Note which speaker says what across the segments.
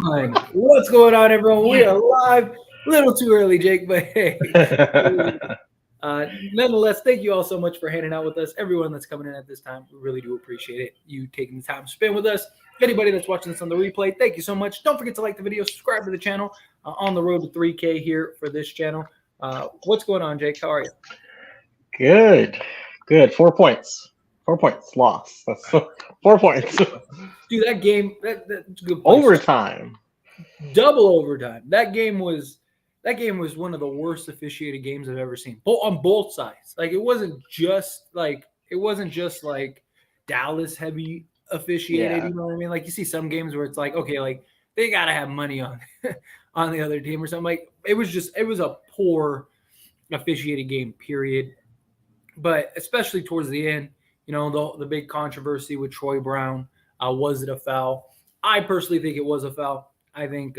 Speaker 1: Fine. What's going on, everyone? We are live. A little too early, Jake, but hey. Nonetheless, thank you all so much for hanging out with us. Everyone that's coming in at this time, we really do appreciate it. You taking the time to spend with us. Anybody that's watching this on the replay, thank you so much. Don't forget to like the video, subscribe to the channel. On the road to 3K here for this channel. What's going on, Jake? How are you?
Speaker 2: Good. 4 points. 4 points. Loss. That's 4 points.
Speaker 1: Dude, that game, that's a good place.
Speaker 2: Overtime.
Speaker 1: Double overtime. That game was one of the worst officiated games I've ever seen. On both sides. Like it wasn't just like Dallas heavy officiated.
Speaker 2: Yeah.
Speaker 1: You know what I mean? Like you see some games where it's like, okay, like they gotta have money on on the other team or something. Like it was a poor officiated game, period. But especially towards the end, you know, the big controversy with Troy Brown. Was it a foul? I personally think it was a foul. I think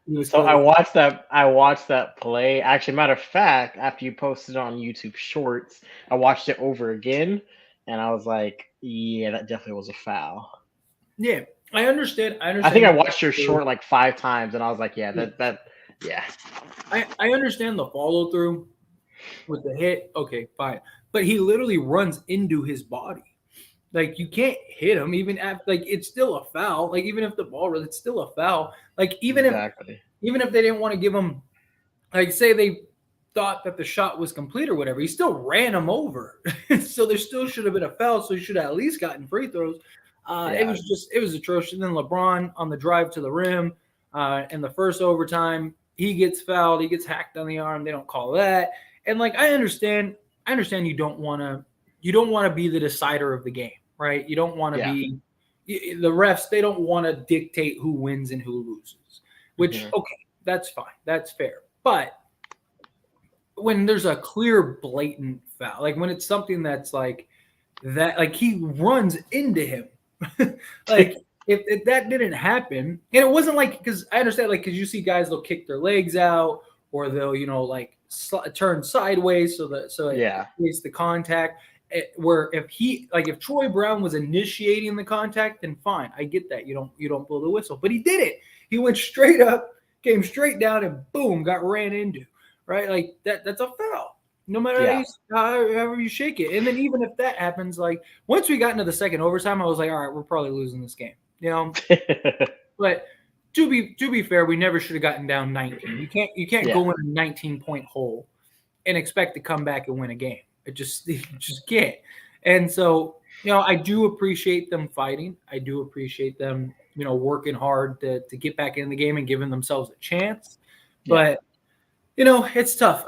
Speaker 1: he was.
Speaker 2: So I watched that play. Actually, matter of fact, after you posted it on YouTube Shorts, I watched it over again, and I was like, "Yeah, that definitely was a foul."
Speaker 1: Yeah, I understand.
Speaker 2: I think I watched your short like 5 times, and I was like, "Yeah, yeah."
Speaker 1: I understand the follow through with the hit. Okay, fine, but he literally runs into his body. Like you can't hit him, even at like it's still a foul. Like even if the ball, it's still a foul. Like even if they didn't want to give him, like say they thought that the shot was complete or whatever, he still ran him over. So there still should have been a foul. So he should have at least gotten free throws. It was atrocious. And then LeBron on the drive to the rim, in the first overtime, he gets fouled. He gets hacked on the arm. They don't call that. And like I understand you don't want to be the decider of the game, right? You don't want to be the refs. They don't want to dictate who wins and who loses. Which okay, that's fine. That's fair. But when there's a clear, blatant foul, like when it's something that's like that, like he runs into him, like if that didn't happen, and it wasn't like because I understand, like because you see guys they'll kick their legs out or they'll like turn sideways so it creates the contact. Where if Troy Brown was initiating the contact, then fine, I get that you don't blow the whistle, but he did it. He went straight up, came straight down, and boom, got ran into. Right, like that's a foul. No matter however you shake it, and then even if that happens, like once we got into the second overtime, I was like, all right, we're probably losing this game. You know, but to be fair, we never should have gotten down 19. You can't go in a 19-point hole and expect to come back and win a game. You just can't. And so, you know, I do appreciate them fighting. I do appreciate them, you know, working hard to get back in the game and giving themselves a chance. But, you know, it's tough.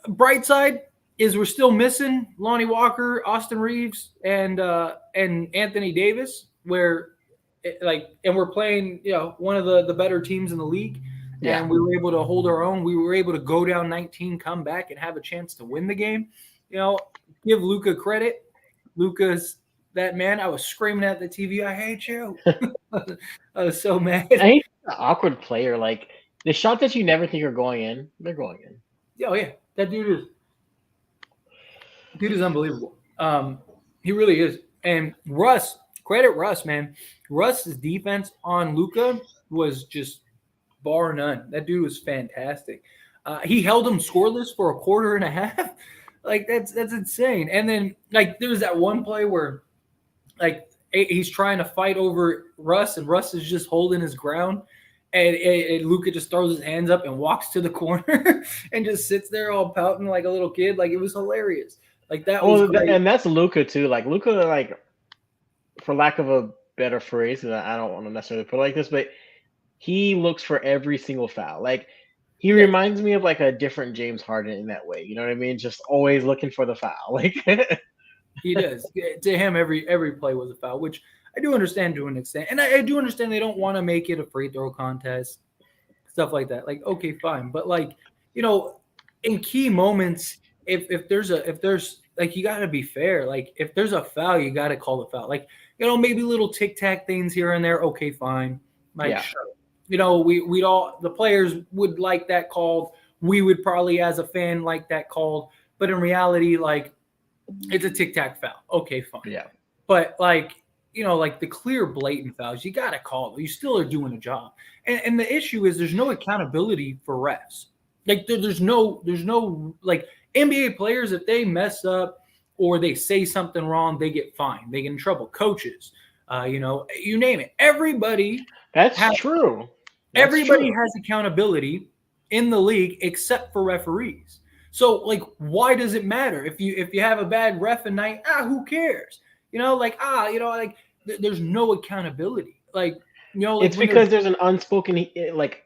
Speaker 1: Bright side is we're still missing Lonnie Walker, Austin Reeves, and Anthony Davis, where and we're playing, you know, one of the better teams in the league. Yeah. And we were able to hold our own. We were able to go down 19, come back, and have a chance to win the game. You know, give Luka credit. Luka's that man. I was screaming at the TV, I hate you. I was so mad.
Speaker 2: I hate the awkward player. Like, the shot that you never think are going in, they're going in.
Speaker 1: Oh, yeah. That dude is unbelievable. He really is. And credit Russ, man. Russ's defense on Luka was just bar none. That dude was fantastic. He held him scoreless for a quarter and a half. Like that's insane. And then like there was that one play where like he's trying to fight over Russ and Russ is just holding his ground. And Luka just throws his hands up and walks to the corner and just sits there all pouting like a little kid. Like it was hilarious. Like that was great.
Speaker 2: And that's Luka too. Like Luka, like for lack of a better phrase, and I don't want to necessarily put it like this, but he looks for every single foul. Like he reminds me of like a different James Harden in that way. You know what I mean? Just always looking for the foul. Like
Speaker 1: he does. To him, every play was a foul, which I do understand to an extent. And I do understand they don't want to make it a free throw contest, stuff like that. Like, okay, fine. But like, you know, in key moments, if there's like you gotta be fair. Like if there's a foul, you gotta call the foul. Like, you know, maybe little tic-tac things here and there, okay, fine. Like sure. You know, we'd all the players would like that called. We would probably as a fan like that called. But in reality, like it's a tic-tac foul. Okay, fine.
Speaker 2: Yeah.
Speaker 1: But like like the clear blatant fouls, you got to call it. You still are doing a job. And the issue is there's no accountability for refs. Like there's no like NBA players, if they mess up or they say something wrong, they get fined. They get in trouble. Coaches, you name it. Everybody
Speaker 2: That's true.
Speaker 1: Everybody has accountability in the league except for referees. So like, why does it matter if you have a bad ref a night? Who cares? There's no accountability.
Speaker 2: It's because there's an unspoken like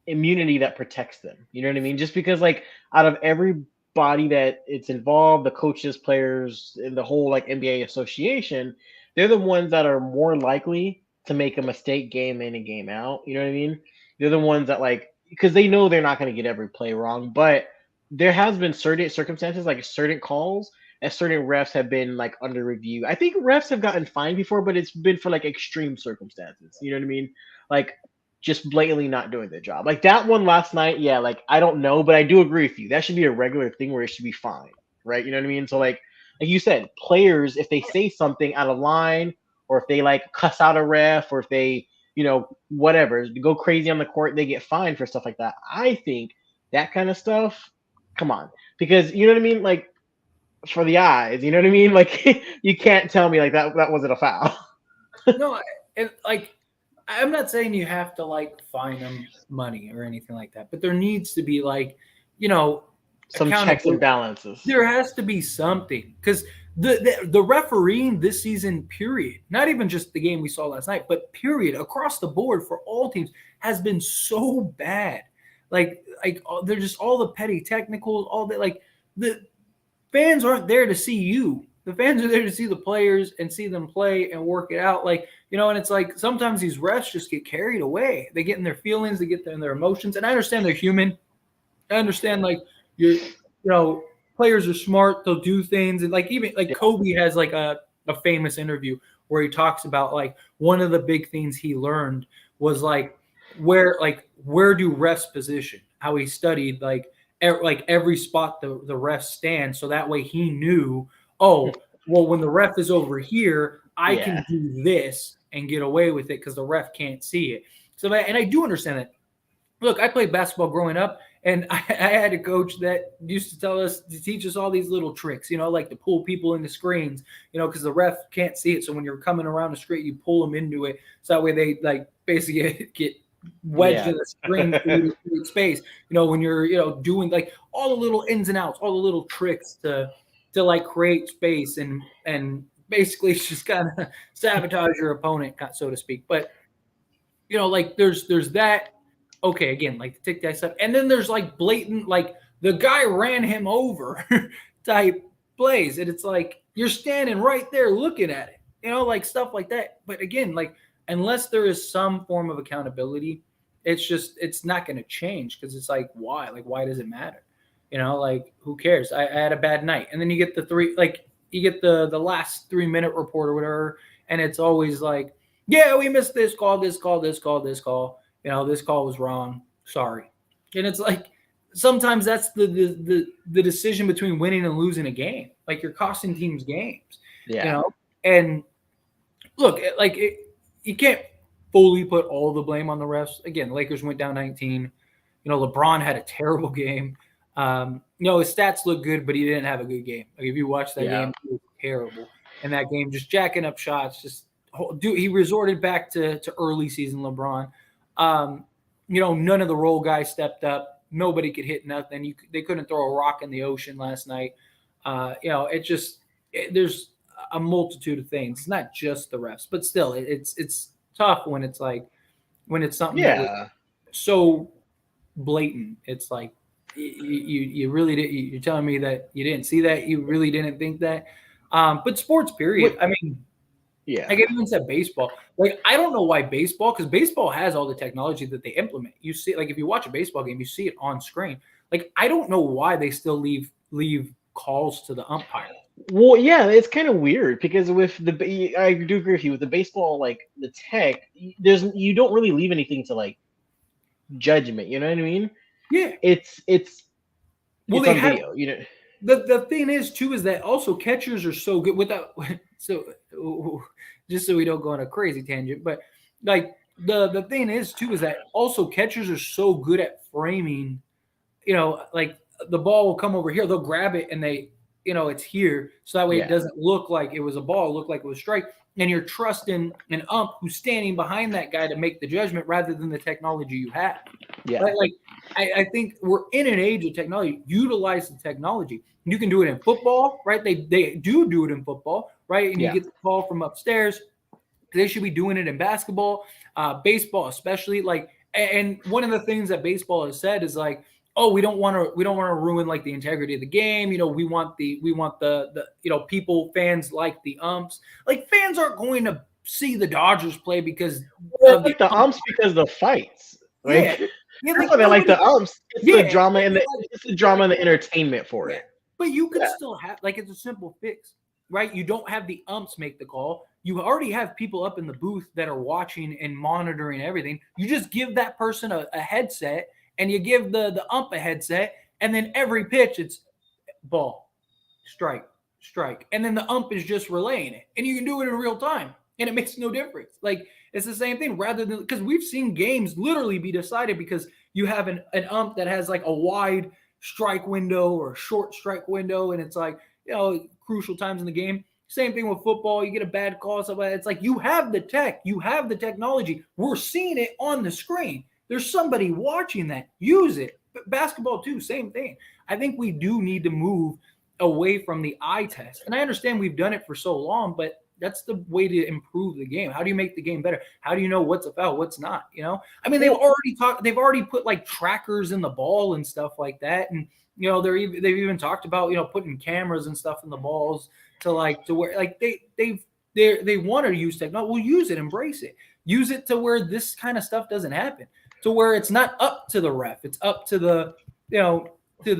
Speaker 2: immunity that protects them. You know what I mean? Just because like out of everybody that it's involved, the coaches, players, and the whole like NBA association, they're the ones that are more likely to make a mistake game in and game out. You know what I mean? They're the ones that like, because they know they're not going to get every play wrong, but there has been certain circumstances, like certain calls, and certain refs have been like under review. I think refs have gotten fined before, but it's been for like extreme circumstances. You know what I mean? Like just blatantly not doing their job. Like that one last night, yeah, like I don't know, but I do agree with you. That should be a regular thing where it should be fine, right? You know what I mean? So like you said, players, if they say something out of line, or if they like cuss out a ref, or if they, whatever, go crazy on the court, they get fined for stuff like that. I think that kind of stuff, come on, because you know what I mean? Like for the eyes, you know what I mean? Like you can't tell me like that wasn't a foul.
Speaker 1: No, and like I'm not saying you have to like fine them money or anything like that, but there needs to be like,
Speaker 2: some checks and balances.
Speaker 1: There has to be something, because the refereeing this season, period, not even just the game we saw last night, but period, across the board for all teams, has been so bad. Like they're just all the petty technicals, all that. Like the fans aren't there to see you. The fans are there to see the players and see them play and work it out. Like, and it's like sometimes these refs just get carried away. They get in their feelings, they get in their emotions. And I understand they're human. I understand like players are smart, they'll do things. And like even like Kobe has like a famous interview where he talks about like one of the big things he learned was like where do refs position, how he studied like every spot the refs stand, so that way he knew, oh, well, when the ref is over here, I can do this and get away with it because the ref can't see it. So and I do understand that. Look, I played basketball growing up, and I had a coach that used to teach us all these little tricks, like to pull people into screens, because the ref can't see it. So when you're coming around the screen, you pull them into it. So that way they like basically get wedged in the screen through space. When you're, doing like all the little ins and outs, all the little tricks to like create space and basically just kind of sabotage your opponent, so to speak. But, like there's that. Okay, again, like the tic tac stuff. And then there's like blatant, like the guy ran him over type plays. And it's like you're standing right there looking at it, like stuff like that. But again, like unless there is some form of accountability, it's not going to change, because it's like, why? Like, why does it matter? Like who cares? I had a bad night. And then you get the last 3-minute report or whatever. And it's always like, yeah, we missed this call, this call, this call, this call. This call was wrong. Sorry. And it's like sometimes that's the decision between winning and losing a game. Like you're costing teams games.
Speaker 2: Yeah.
Speaker 1: And look, like you can't fully put all the blame on the refs. Again, Lakers went down 19. LeBron had a terrible game. His stats look good, but he didn't have a good game. Like if you watch that game, it was terrible. And that game, just jacking up shots, he resorted back to early season LeBron. None of the role guys stepped up. Nobody could hit nothing. They couldn't throw a rock in the ocean last night. There's a multitude of things. It's not just the refs, but still, it's tough when it's something that so blatant. It's like you really did. You're telling me that you didn't see that. You really didn't think that. But sports, period. I mean. Yeah, like I even said baseball. Like I don't know why baseball, because baseball has all the technology that they implement. You see, like if you watch a baseball game, you see it on screen. Like I don't know why they still leave calls to the umpire.
Speaker 2: Well, yeah, it's kind of weird because with I do agree with you with the baseball, like the tech, you don't really leave anything to like judgment. You know what I mean?
Speaker 1: Yeah,
Speaker 2: it's
Speaker 1: on video. The thing is too is that also catchers are so good without. So just so we don't go on a crazy tangent. But like the thing is too is that also catchers are so good at framing. Like the ball will come over here, they'll grab it and it's here, so that way it
Speaker 2: Yeah.
Speaker 1: doesn't look like it was a ball, it looked like it was a strike. And you're trusting an ump who's standing behind that guy to make the judgment rather than the technology you have.
Speaker 2: Yeah.
Speaker 1: Right? Like I think we're in an age of technology. Utilize the technology. You can do it in football, right? They do it in football, right? And you get the call from upstairs. They should be doing it in basketball, baseball, especially. Like, and one of the things that baseball has said is like, oh, we don't want to ruin like the integrity of the game. We want the people, fans like the umps. Like fans aren't going to see the Dodgers play because
Speaker 2: of the umps because of the fights. Like, that's why they like the umps. It's the drama and the entertainment for it.
Speaker 1: But you could still have, like, it's a simple fix, right? You don't have the umps make the call. You already have people up in the booth that are watching and monitoring everything. You just give that person a headset, and you give the ump a headset, and then every pitch it's ball, strike. And then the ump is just relaying it. And you can do it in real time, and it makes no difference. Like, it's the same thing rather than, because we've seen games literally be decided because you have an ump that has like a wide strike window or a short strike window, and it's like, crucial times in the game. Same thing with football. You get a bad call, stuff like that. It's like you have the tech, you have the technology. We're seeing it on the screen. There's somebody watching that. Use it. But basketball too, same thing. I think we do need to move away from the eye test. And I understand we've done it for so long, but that's the way to improve the game. How do you make the game better? How do you know what's a foul, what's not? I mean, they've already put like trackers in the ball and stuff like that. And, they've even talked about, putting cameras and stuff in the balls to where like they want to use technology. Well, use it, embrace it, use it to where this kind of stuff doesn't happen, to where it's not up to the ref. It's up to the, to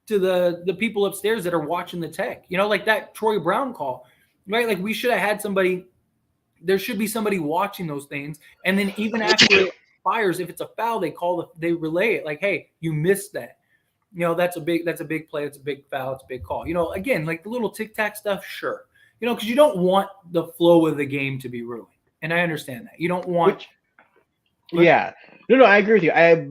Speaker 1: the people upstairs that are watching the tech, like that Troy Brown call, right? Like we should have had somebody, there should be somebody watching those things. And then even after it fires, if it's a foul, they relay it like, hey, you missed that. That's a big play. It's a big foul. It's a big call. Again, like the little tic-tac stuff, sure. Because you don't want the flow of the game to be ruined. And I understand that. You don't want.
Speaker 2: Yeah. No, I agree with you. I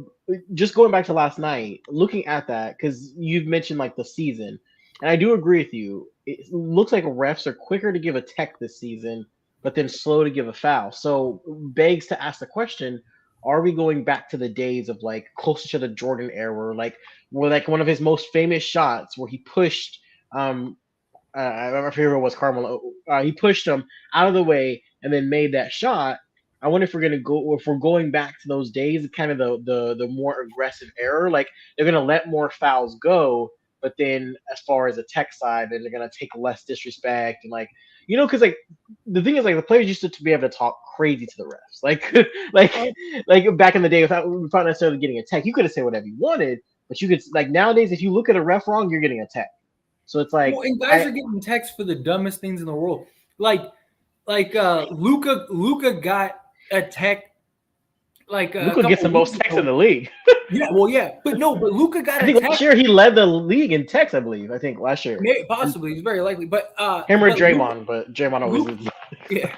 Speaker 2: just going back to last night, looking at that, because you've mentioned like the season, and I do agree with you. It looks like refs are quicker to give a tech this season, but then slow to give a foul. So begs to ask the question, are we going back to the days of like closer to the Jordan era, like where like one of his most famous shots where he pushed my favorite was Carmelo. He pushed him out of the way and then made that shot. I wonder if we're going back to those days, kind of the more aggressive era. Like they're gonna let more fouls go, but then as far as the tech side, then they're gonna take less disrespect and like because like the thing is like the players used to be able to talk crazy to the refs, like back in the day without necessarily getting a tech. You could have said whatever you wanted, but you could like nowadays if you look at a ref wrong, you're getting a tech. So it's like,
Speaker 1: and guys are getting texts for the dumbest things in the world. Like Luka got a tech. Like
Speaker 2: Luka gets the most techs in the league.
Speaker 1: Yeah, but Luka got.
Speaker 2: I think last year he led the league in techs. I believe. I think last year.
Speaker 1: Maybe, possibly, he's very likely. But
Speaker 2: him or Draymond, but Draymond always leads.
Speaker 1: Yeah,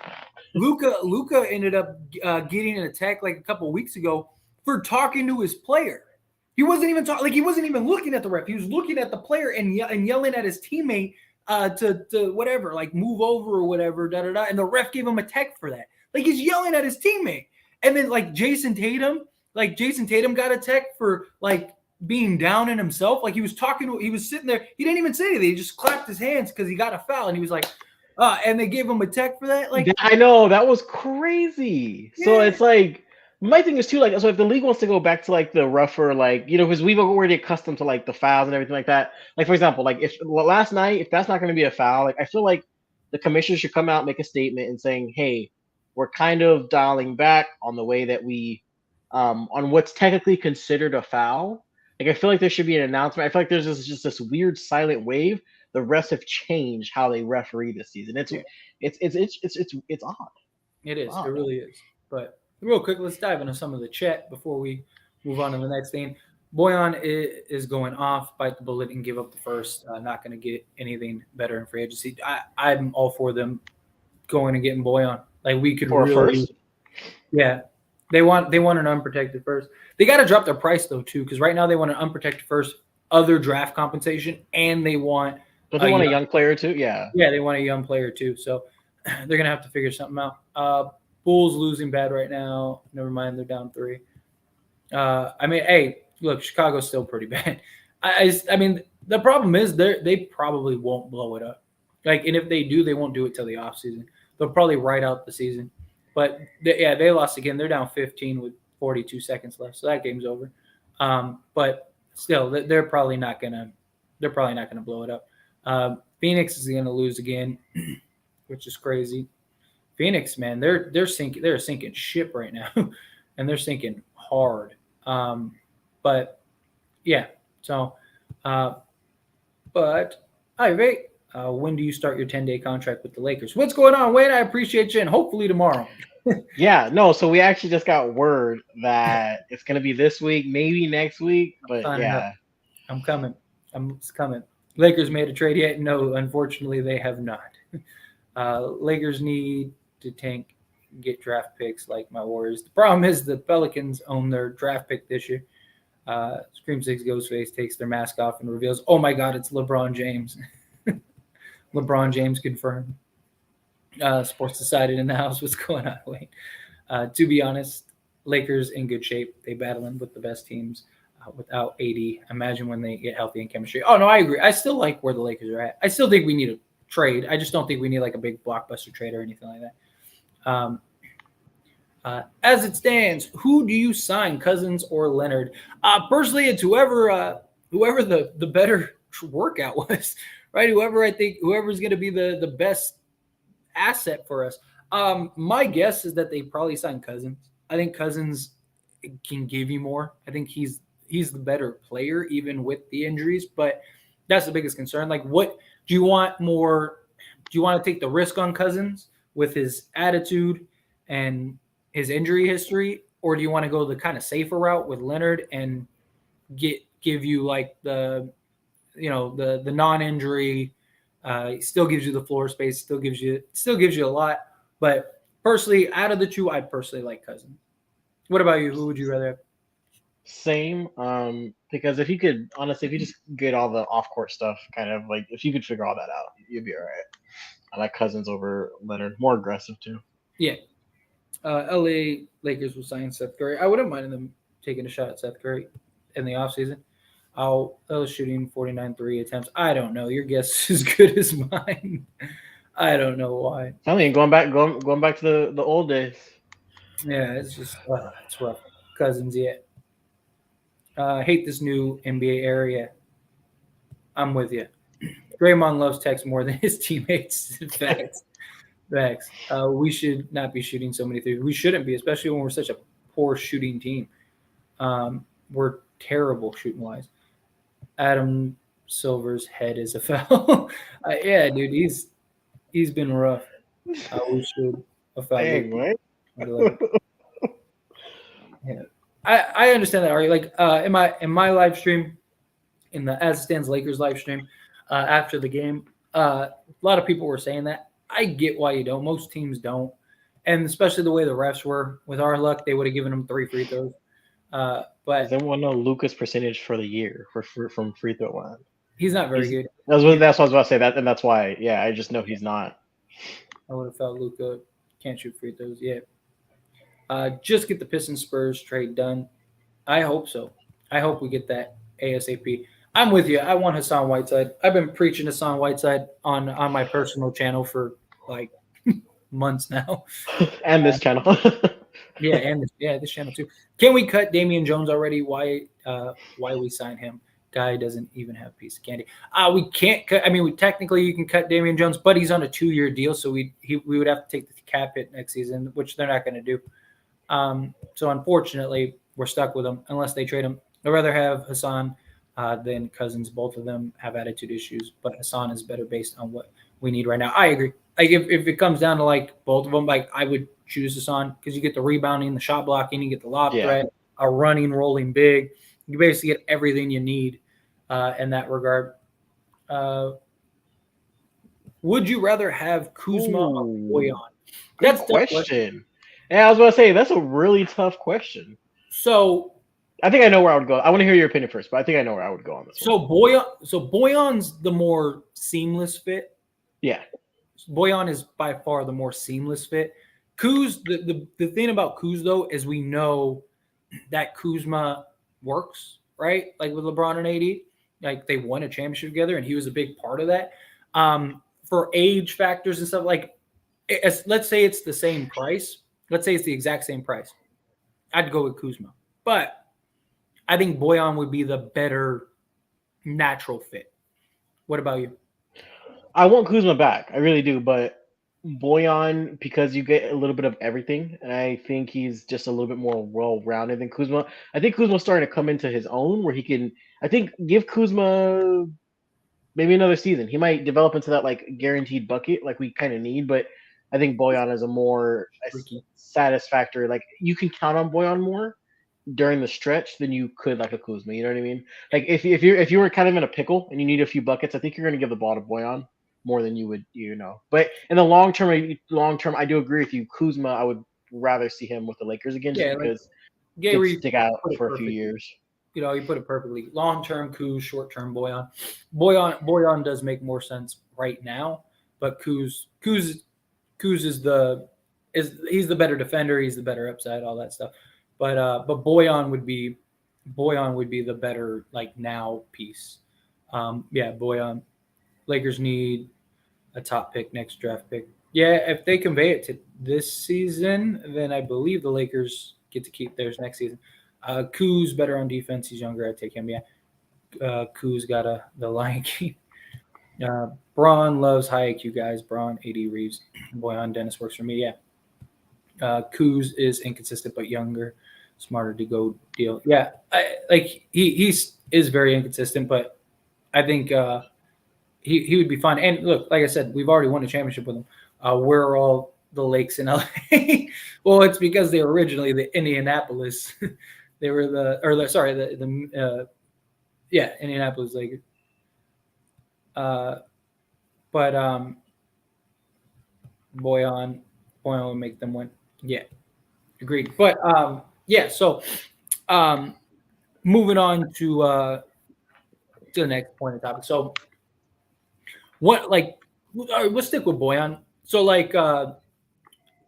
Speaker 1: Luka ended up getting an attack like a couple of weeks ago for talking to his player. He wasn't even talking, like he wasn't even looking at the ref. He was looking at the player and yelling at his teammate to whatever, like move over or whatever, And the ref gave him a tech for that. Like he's yelling at his teammate. And then like Jason Tatum got a tech for like being down in himself. Like he was sitting there. He didn't even say anything. He just clapped his hands because he got a foul. And he was like, and they gave him a tech for that. Like
Speaker 2: I know that was crazy. Yeah. So it's like, my thing is too, like, so if the league wants to go back to like the rougher, like, because we've already accustomed to like the fouls and everything like that. Like, for example, like if last night, if that's not going to be a foul, like I feel like the commissioner should come out, make a statement and saying, hey, we're kind of dialing back on the way that we, on what's technically considered a foul. Like, I feel like there should be an announcement. I feel like there's just this weird silent wave. The refs have changed how they referee this season. It's odd.
Speaker 1: It is. It really is. But real quick, let's dive into some of the chat before we move on to the next thing. Boyan is going off, bite the bullet and give up the first. Not going to get anything better in free agency. I'm all for them going and getting Boyan. Like we could
Speaker 2: For a
Speaker 1: really,
Speaker 2: first?
Speaker 1: yeah. They want an unprotected first. They got to drop their price though too, because right now they want an unprotected first, other draft compensation, and they want.
Speaker 2: But they want a young player too. Yeah.
Speaker 1: Yeah, they want a young player too. So they're gonna have to figure something out. Bulls losing bad right now. Never mind, they're down 3. I mean, hey, look, Chicago's still pretty bad. I mean, the problem is they probably won't blow it up. Like, and if they do, they won't do it till the offseason. They'll probably ride out the season. But they lost again. They're down 15 with 42 seconds left, so that game's over. But still, they're probably not gonna blow it up. Phoenix is gonna lose again, which is crazy. Phoenix, man, they're sinking. They're a sinking ship right now, and they're sinking hard. But yeah, so. But hi, Ray. When do you start your 10-day contract with the Lakers? What's going on, Wade? I appreciate you, and hopefully tomorrow.
Speaker 2: Yeah, no. So we actually just got word that it's gonna be this week, maybe next week. But yeah,
Speaker 1: I'm coming. It's coming. Lakers made a trade yet? No, unfortunately, they have not. Lakers need to get draft picks like my Warriors. The problem is the Pelicans own their draft pick this year. Scream Six Ghostface takes their mask off and reveals, "Oh my God, it's LeBron James." LeBron James confirmed. Sports decided in the house. What's going on? Wait. To be honest, Lakers in good shape. They battling with the best teams without AD. Imagine when they get healthy and chemistry. Oh no, I agree. I still like where the Lakers are at. I still think we need a trade. I just don't think we need like a big blockbuster trade or anything like that. As it stands, who do you sign, Cousins or Leonard? Personally, it's whoever the better workout was, right? Whoever's going to be the best asset for us. My guess is that they probably sign Cousins. I think Cousins can give you more. I think he's the better player, even with the injuries. But that's the biggest concern. Like, what do you want more? Do you want to take the risk on Cousins with his attitude and his injury history, or do you want to go the kind of safer route with Leonard and give you like the non-injury, still gives you the floor space, still gives you a lot. But personally, out of the two, I personally like Cousins. What about you? Who would you rather have?
Speaker 2: Same. Because if you just get all the off-court stuff, kind of like if you could figure all that out, you'd be all right. I like Cousins over Leonard, more aggressive too.
Speaker 1: Yeah. LA Lakers will sign Seth Curry. I wouldn't mind them taking a shot at Seth Curry in the offseason. I was shooting 49 3 attempts. I don't know. Your guess is as good as mine. I don't know why.
Speaker 2: I mean, going back to the old days.
Speaker 1: Yeah, it's just it's rough. Cousins, yeah. Hate this new NBA area. I'm with you. Draymond loves Tex more than his teammates. Facts. We should not be shooting so many threes. We shouldn't be, especially when we're such a poor shooting team. We're terrible shooting wise. Adam Silver's head is a foul. Yeah, dude, he's been rough. We should a foul.
Speaker 2: Dang,
Speaker 1: yeah, I understand that. Ari, like in my live stream, in the As It Stands Lakers live stream after the game, a lot of people were saying that. I get why you don't. Most teams don't, and especially the way the refs were. With our luck, they would have given them 3 free throws. But
Speaker 2: does anyone know Luka's percentage for the year from free throw line?
Speaker 1: He's not very good.
Speaker 2: That's what I was about to say. That, and that's why. Yeah, I just know he's not.
Speaker 1: I would have felt Luka can't shoot free throws yet. Just get the Pistons Spurs trade done. I hope so. I hope we get that ASAP. I'm with you. I want Hassan Whiteside. I've been preaching Hassan Whiteside on my personal channel for like months now.
Speaker 2: And this channel.
Speaker 1: This channel too. Can we cut Damian Jones already? Why we sign him? Guy doesn't even have a piece of candy. We can't cut. I mean, technically you can cut Damian Jones, but he's on a 2-year deal, so we would have to take the cap hit next season, which they're not going to do. So unfortunately, we're stuck with him unless they trade him. I'd rather have Hassan than Cousins. Both of them have attitude issues, but Hassan is better based on what we need right now. I agree. Like if it comes down to like both of them, like I would choose Hassan because you get the rebounding, the shot blocking, you get the lob threat, a running, rolling big. You basically get everything you need in that regard. Would you rather have Kuzma or
Speaker 2: Ooh,
Speaker 1: Boyan?
Speaker 2: good
Speaker 1: That's a tough question.
Speaker 2: question. Yeah, I was about to say that's a really tough question.
Speaker 1: So
Speaker 2: I think I know where I would go. I want to hear your opinion first, but I think I know where I would go on this one.
Speaker 1: Boyan's the more seamless fit.
Speaker 2: Yeah.
Speaker 1: Boyan is by far the more seamless fit. Kuz, the thing about Kuz though is we know that Kuzma works, right? Like with LeBron and AD, like they won a championship together, and he was a big part of that. For age factors and stuff, like let's say it's the same price. Let's say it's the exact same price. I'd go with Kuzma, but I think Boyan would be the better natural fit. What about you?
Speaker 2: I want Kuzma back. I really do, but Boyan, because you get a little bit of everything, and I think he's just a little bit more well rounded than Kuzma. I think Kuzma's starting to come into his own where he can I think give Kuzma maybe another season. He might develop into that like guaranteed bucket like we kind of need, but I think Boyan is a more
Speaker 1: Ricky.
Speaker 2: satisfactory. Like you can count on Boyan more during the stretch than you could like a Kuzma. You know what I mean? Like if you were kind of in a pickle and you need a few buckets, I think you're going to give the ball to Boyan more than you would But in the long term, I do agree with you. Kuzma, I would rather see him with the Lakers again just
Speaker 1: Yeah, like
Speaker 2: because he
Speaker 1: Gary
Speaker 2: could stick out
Speaker 1: put it
Speaker 2: for a few
Speaker 1: perfectly.
Speaker 2: years.
Speaker 1: You put it perfectly. Long term Kuz, short term Boyan. Boyan does make more sense right now, but Kuz is he's the better defender. He's the better upside, all that stuff. But Boyan would be the better like now piece. Yeah, Boyan. Lakers need a top pick next draft pick. Yeah, if they convey it to this season, then I believe the Lakers get to keep theirs next season. Kuz better on defense. He's younger. I'd take him. Yeah. Kuz got the Lion King. Braun loves high IQ guys. Braun, AD Reeves, Boyan Dennis works for me. Yeah. Kuz is inconsistent but younger, smarter to go deal. Yeah, he is very inconsistent, but I think he would be fun. And look, like I said, we've already won a championship with him. Where are all the lakes in LA? Well, it's because they were originally the Indianapolis. They were Indianapolis Lakers. But Boyan will make them win. Yeah, agreed. But yeah, so moving on to the next point of topic. So what like all right, let's stick with Boyan. So like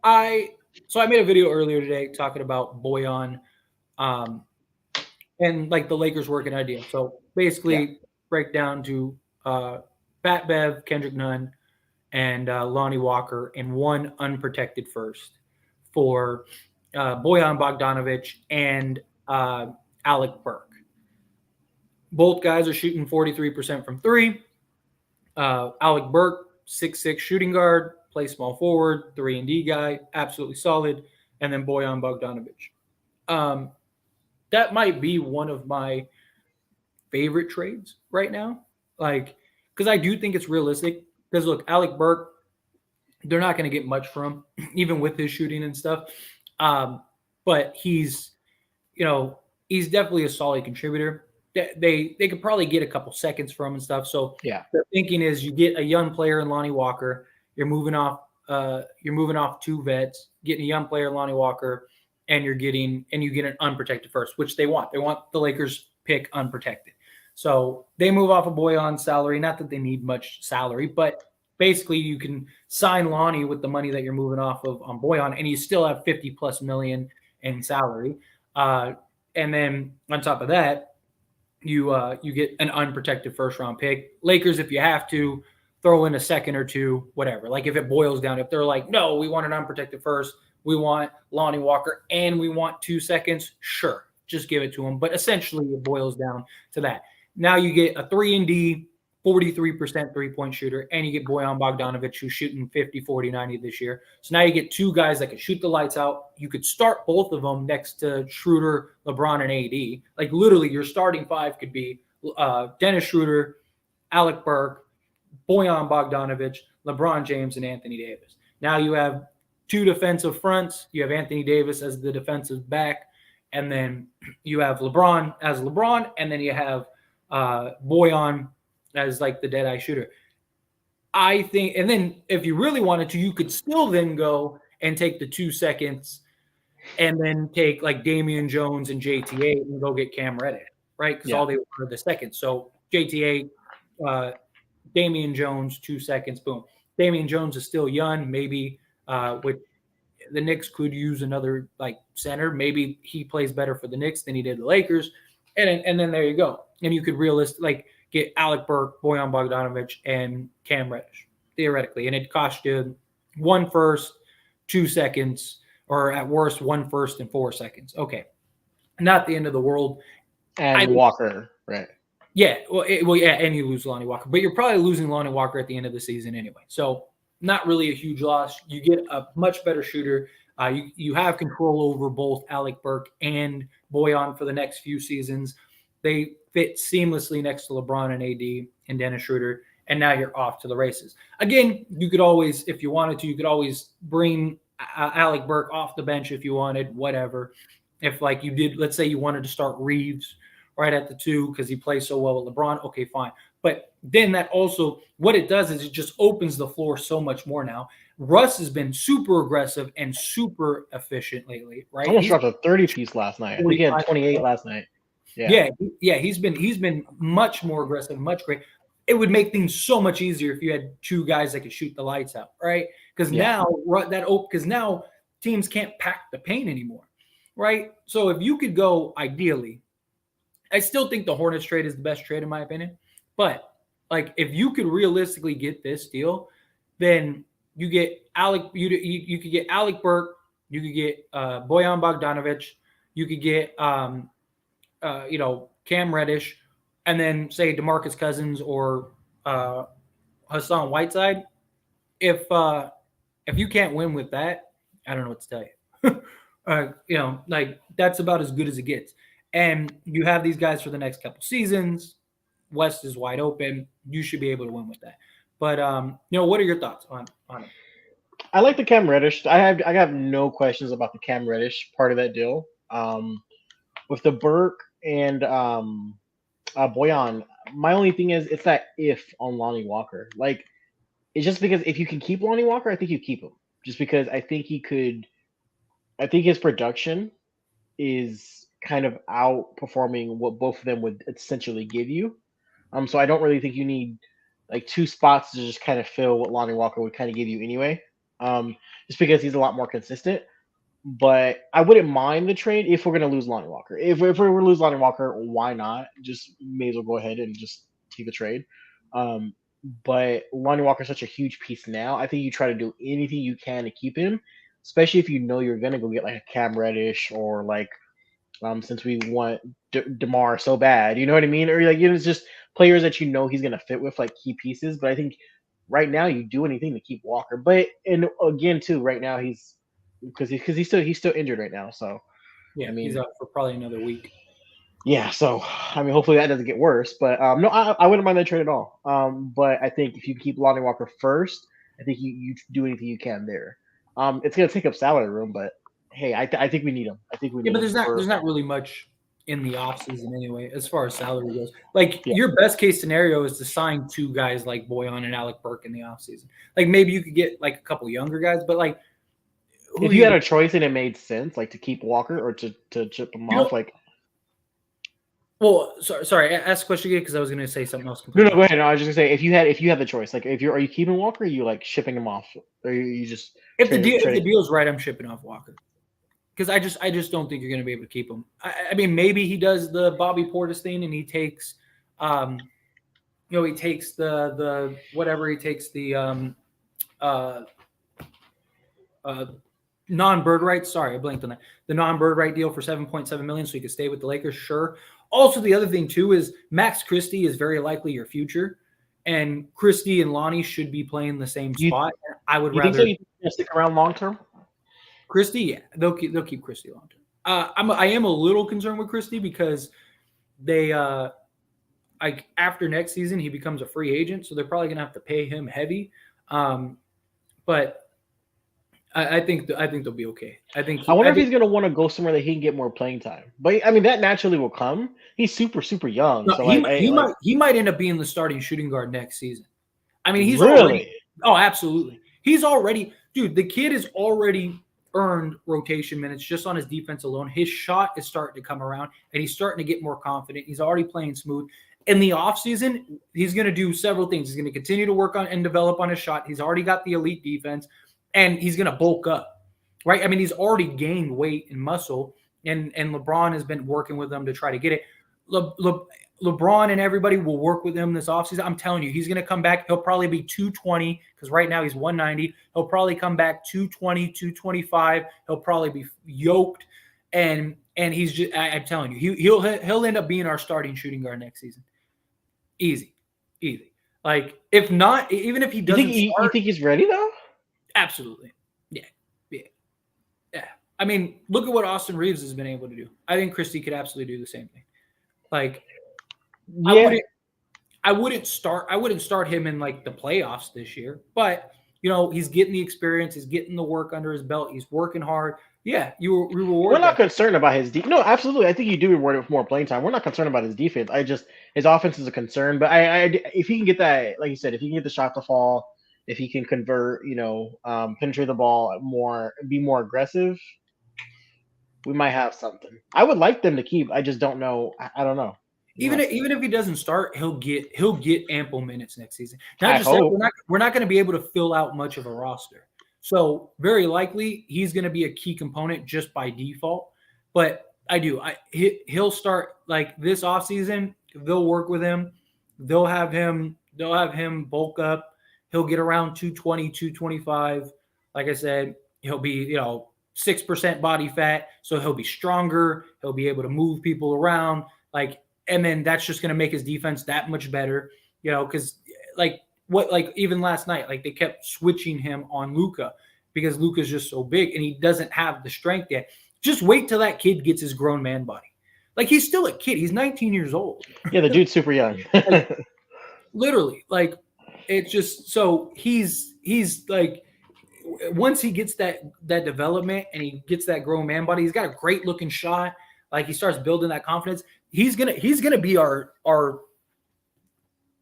Speaker 1: I made a video earlier today talking about Boyan and like the Lakers working idea. So basically break down to Pat Bev, Kendrick Nunn, and Lonnie Walker in one unprotected first for Boyan Bogdanovic and Alec Burke. Both guys are shooting 43% from three. Alec Burke, 6'6" shooting guard, play small forward, 3-and-D guy, absolutely solid. And then Boyan Bogdanovic. That might be one of my favorite trades right now. Like, because I do think it's realistic. Because look, Alec Burke, they're not going to get much from him, even with his shooting and stuff. But he's definitely a solid contributor. They could probably get a couple seconds from him and stuff. So the thinking is you get a young player in Lonnie Walker. You're moving off two vets, getting a young player, Lonnie Walker, and you get an unprotected first, which they want. They want the Lakers pick unprotected. So they move off a Boyan's salary. Not that they need much salary, but basically you can sign Lonnie with the money that you're moving off of on Boyan, and you still have 50+ million in salary. And then on top of that, you get an unprotected first round pick. Lakers, if you have to, throw in a second or two, whatever. Like if it boils down, if they're like, no, we want an unprotected first, we want Lonnie Walker, and we want 2 seconds, sure, just give it to them. But essentially it boils down to that. Now you get a 3-and-D, 43% three-point shooter, and you get Boyan Bogdanovic, who's shooting 50, 40, 90 this year. So now you get two guys that can shoot the lights out. You could start both of them next to Schroeder, LeBron, and AD. Like literally your starting five could be Dennis Schroeder, Alec Burke, Boyan Bogdanovic, LeBron James, and Anthony Davis. Now you have two defensive fronts. You have Anthony Davis as the defensive back, and then you have LeBron as LeBron, and then you have Boyan as like the dead-eye shooter. I think, and then if you really wanted to, you could still then go and take the 2 seconds and then take like Damian Jones and JTA and go get Cam Reddish, right? Because all they were the seconds. So JTA, Damian Jones, 2 seconds, boom. Damian Jones is still young. Maybe with the Knicks could use another like center. Maybe he plays better for the Knicks than he did the Lakers. And then there you go. And you could realistically get Alec Burke, Bojan Bogdanovic, and Cam Reddish, theoretically. And it cost you 1 first, 2 seconds, or at worst 1 first and 4 seconds. Okay. Not the end of the world.
Speaker 2: And Walker, right.
Speaker 1: Yeah, yeah, and you lose Lonnie Walker. But you're probably losing Lonnie Walker at the end of the season anyway. So not really a huge loss. You get a much better shooter. You have control over both Alec Burke and Bojan for the next few seasons. They fit seamlessly next to LeBron and AD and Dennis Schroeder, and now you're off to the races. Again, you could always, if you wanted to, you could always bring Alec Burke off the bench if you wanted, whatever. If like you did, let's say you wanted to start Reeves right at the 2 because he plays so well with LeBron, okay, fine. But then that also, what it does is it just opens the floor so much more now. Russ has been super aggressive and super efficient lately, right?
Speaker 2: Almost dropped a 30-piece last night. I think he had 28 last night.
Speaker 1: Yeah. He's been much more aggressive, much great. It would make things so much easier if you had 2 guys that could shoot the lights out, right? Because now teams can't pack the paint anymore, right? So if you could go ideally, I still think the Hornets trade is the best trade in my opinion. But like if you could realistically get this deal, then you get you could get Alec Burke, you could get Bojan Bogdanovic, you could get Cam Reddish, and then say DeMarcus Cousins or Hassan Whiteside. If you can't win with that, I don't know what to tell you. Like that's about as good as it gets. And you have these guys for the next couple seasons. West is wide open. You should be able to win with that. But what are your thoughts on it?
Speaker 2: I like the Cam Reddish. I have no questions about the Cam Reddish part of that deal. With the Burke and Bojan, my only thing is it's that if on Lonnie Walker. Like it's just because if you can keep Lonnie Walker, I think you keep him. Just because I think his production is kind of outperforming what both of them would essentially give you. So I don't really think you need like 2 spots to just kind of fill what Lonnie Walker would kind of give you anyway. Just because he's a lot more consistent. But I wouldn't mind the trade if we're going to lose Lonnie Walker. If we're going to lose Lonnie Walker, why not? Just may as well go ahead and just take the trade. But Lonnie Walker is such a huge piece now. I think you try to do anything you can to keep him, especially if you know you're going to go get like a Cam Reddish or like since we want DeMar so bad, you know what I mean? Or like it's just players that you know he's going to fit with like key pieces. But I think right now you do anything to keep Walker. But and again too, right now he's he's still injured right now. So
Speaker 1: yeah, I mean, he's out for probably another week.
Speaker 2: Yeah, so I mean, hopefully that doesn't get worse. But no, I wouldn't mind that trade at all. But I think if you keep Lonnie Walker first, I think you do anything you can there. It's going to take up salary room, but hey, I think we need him. I think we need him.
Speaker 1: But there's not really much in the offseason anyway, as far as salary goes. Like your best case scenario is to sign 2 guys like Bojan and Alec Burke in the offseason. Like maybe you could get like a couple younger guys, but like
Speaker 2: if you had a choice and it made sense, like to keep Walker or to chip him off, like.
Speaker 1: Well, sorry. Ask the question again because I was going to say something else.
Speaker 2: No, go ahead. No, I was just going to say if you had the choice, like are you keeping Walker? Or are you like shipping him off, or you just
Speaker 1: if the deal's right, I'm shipping off Walker because I just don't think you're going to be able to keep him. I mean, maybe he does the Bobby Portis thing and he takes, he takes the whatever he takes the non-bird rights. Sorry, I blanked on that. The non-bird right deal for $7.7 million, so he could stay with the Lakers. Sure. Also, the other thing too is Max Christie is very likely your future, and Christie and Lonnie should be playing the same spot. I would rather
Speaker 2: think so? You stick around long term.
Speaker 1: Christie, yeah, they'll keep Christie long term. I am a little concerned with Christie because they like after next season he becomes a free agent, so they're probably gonna have to pay him heavy. But I think they'll be okay. I
Speaker 2: wonder if he's going to want to go somewhere that he can get more playing time. But I mean, that naturally will come. He's super, super young.
Speaker 1: No, so he might end up being the starting shooting guard next season. I mean, he's
Speaker 2: Really?
Speaker 1: already. Oh, absolutely. He's already, dude. The kid has already earned rotation minutes just on his defense alone. His shot is starting to come around, and he's starting to get more confident. He's already playing smooth. In the offseason, he's going to do several things. He's going to continue to work on and develop on his shot. He's already got the elite defense, and he's going to bulk up, right? I mean, he's already gained weight and muscle, and LeBron has been working with him to try to get it. LeBron and everybody will work with him this offseason. I'm telling you, he's going to come back. He'll probably be 220 because right now he's 190. He'll probably come back 220, 225. He'll probably be yoked, and he's just. I'm telling you, he'll end up being our starting shooting guard next season. Easy. Like if not, even if he doesn't,
Speaker 2: you think he's ready though?
Speaker 1: Absolutely. Yeah. I mean, look at what Austin Reeves has been able to do. I think Christie could absolutely do the same thing. Like, yeah. I wouldn't start him in like the playoffs this year, but he's getting the experience, he's getting the work under his belt, he's working hard. Yeah, you reward.
Speaker 2: We're not concerned about his no, absolutely. I think you do reward it with more playing time. We're not concerned about his defense. His offense is a concern, but if he can get that, like you said, if he can get the shot to fall, if he can convert, penetrate the ball more, be more aggressive, we might have something. I would like them to keep. I just don't know. I don't know.
Speaker 1: Even if he doesn't start, he'll get ample minutes next season. We're not going to be able to fill out much of a roster. So very likely he's going to be a key component just by default. But he'll start like this offseason. They'll work with him. They'll have him bulk up. He'll get around 220, 225. Like I said, he'll be, 6% body fat. So he'll be stronger. He'll be able to move people around. And then that's just going to make his defense that much better, because even last night, they kept switching him on Luka because Luka's just so big and he doesn't have the strength yet. Just wait till that kid gets his grown man body. He's still a kid. He's 19 years old.
Speaker 2: Yeah, the dude's super young.
Speaker 1: Literally, it's just so he's once he gets that development and he gets that grown man body, he's got a great looking shot. He starts building that confidence. He's gonna be our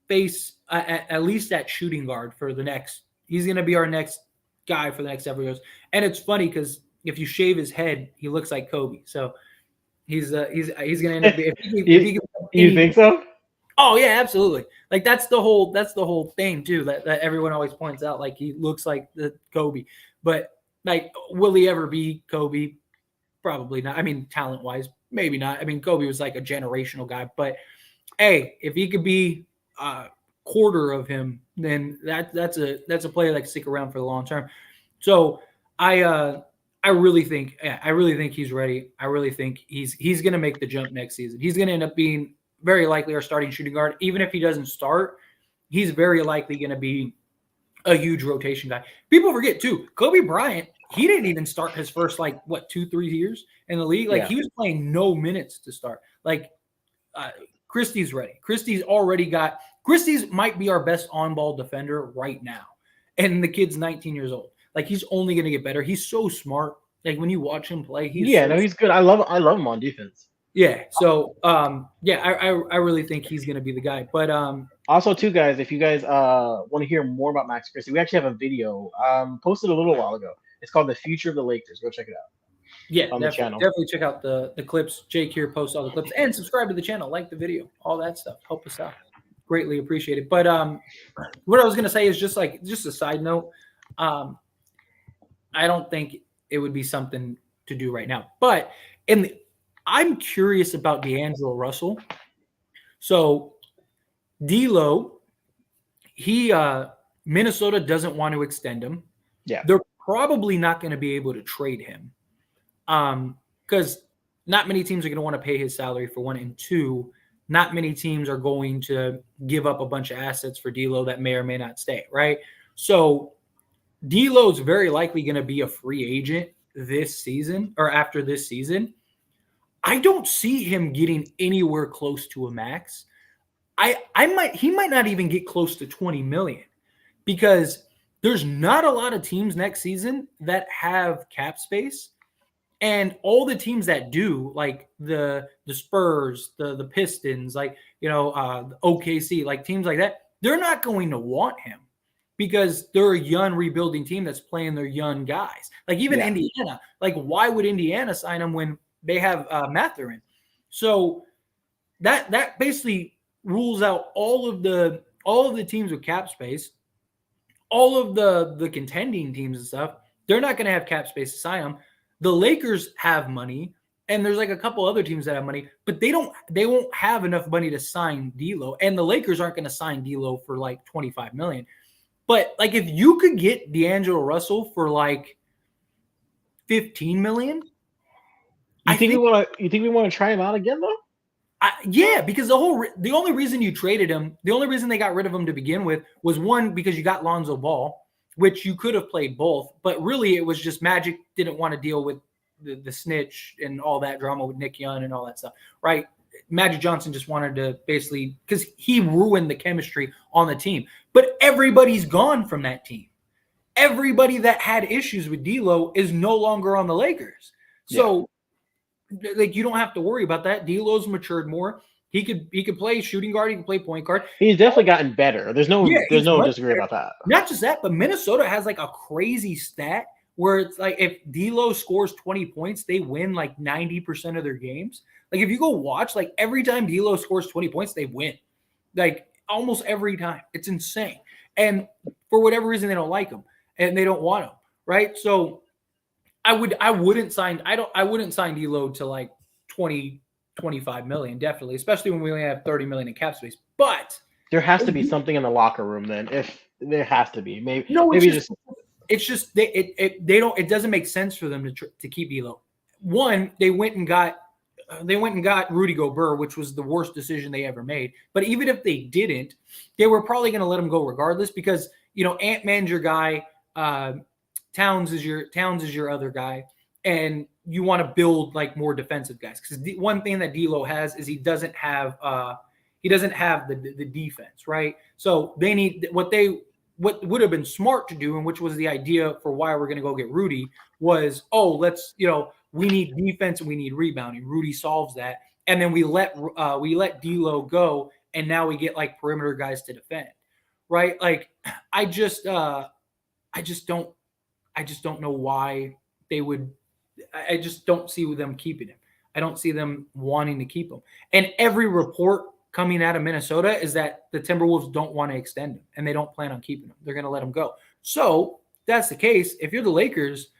Speaker 1: face at least at shooting guard for the next. He's gonna be our next guy for the next several years. And it's funny because if you shave his head, he looks like Kobe. So he's gonna end up.
Speaker 2: You think so?
Speaker 1: Oh yeah, absolutely. That's the whole thing too that everyone always points out. He looks like the Kobe, but will he ever be Kobe? Probably not. I mean, talent wise, maybe not. I mean, Kobe was a generational guy, but hey, if he could be a quarter of him, then that's a player that can stick around for the long term. So I really think he's ready. I really think he's going to make the jump next season. He's going to end up being very likely our starting shooting guard. Even if he doesn't start, he's very likely going to be a huge rotation guy. People forget too, Kobe Bryant, he didn't even start his first 2-3 years in the league. He was playing no minutes to start. Christie's ready. Christie's might be our best on-ball defender right now. And the kid's 19 years old. He's only going to get better. He's so smart. When you watch him play, he's
Speaker 2: good. I love him on defense.
Speaker 1: Yeah. So I really think he's going to be the guy. But
Speaker 2: also too, guys, if you guys want to hear more about Max Christie, we actually have a video posted a little while ago. It's called "The Future of the Lakers." Go check it out.
Speaker 1: Yeah, on the channel. Definitely check out the clips. Jake here posts all the clips and subscribe to the channel, like the video, all that stuff. Help us out. Greatly appreciate it. But what I was gonna say is just a side note. I don't think it would be something to do right now. But I'm curious about D'Angelo Russell. So D'Lo, Minnesota doesn't want to extend him.
Speaker 2: Yeah.
Speaker 1: They're probably not going to be able to trade him because not many teams are going to want to pay his salary for one, and two, not many teams are going to give up a bunch of assets for D'Lo that may or may not stay, right? So D'Lo is very likely going to be a free agent this season or after this season. I don't see him getting anywhere close to a max. He might not even get close to 20 million because there's not a lot of teams next season that have cap space, and all the teams that do, like the Spurs, the Pistons, the OKC, teams like that, they're not going to want him. because they're a young rebuilding team that's playing their young guys. Like even Indiana, like why would Indiana sign him when they have Mathurin? So that basically rules out all of the teams with cap space, all of the contending teams and stuff. They're not going to have cap space to sign him. The Lakers have money, and there's like a couple other teams that have money, but they won't have enough money to sign D'Lo, and the Lakers aren't going to sign D'Lo for like $25 million. But like if you could get D'Angelo Russell for like $15 million,
Speaker 2: you think we want to try him out again though?
Speaker 1: Yeah, because the only reason you traded him, the only reason they got rid of him to begin with was one, because you got Lonzo Ball, which you could have played both, but really it was just Magic didn't want to deal with the snitch and all that drama with Nick Young and all that stuff, right? Magic Johnson just wanted to basically, because he ruined the chemistry on the team, but everybody's gone from that team. Everybody that had issues with D'Lo is no longer on the Lakers. So like you don't have to worry about that. D'Lo's matured more. He could play shooting guard. He can play point guard.
Speaker 2: He's definitely gotten better. There's no disagree about that.
Speaker 1: Not just that, but Minnesota has like a crazy stat where it's like if D'Lo scores 20 points, they win like 90% of their games. Like if you go watch, like every time D'Lo scores 20 points, they win. Like almost every time. It's insane. And for whatever reason, they don't like him and they don't want him, right? So I wouldn't sign D'Lo to like 20, 25 million, definitely, especially when we only have 30 million in cap space. But
Speaker 2: there has to be something in the locker room then. If there has to be, maybe
Speaker 1: it doesn't make sense for them to keep D'Lo. One, they went and got Rudy Gobert, which was the worst decision they ever made. But even if they didn't, they were probably going to let him go regardless because Ant-Man's your guy. Towns is your other guy, and you want to build like more defensive guys because the one thing that D'Lo has is he doesn't have the defense, right? So they need what would have been smart to do, and which was the idea for why we're going to go get Rudy was, we need defense and we need rebounding. Rudy solves that, and then we let D'Lo go, and now we get like perimeter guys to defend, right? Like I just don't know why they would. I just don't see them keeping him. I don't see them wanting to keep him. And every report coming out of Minnesota is that the Timberwolves don't want to extend him and they don't plan on keeping him. They're going to let him go. So if that's the case. If you're the Lakers,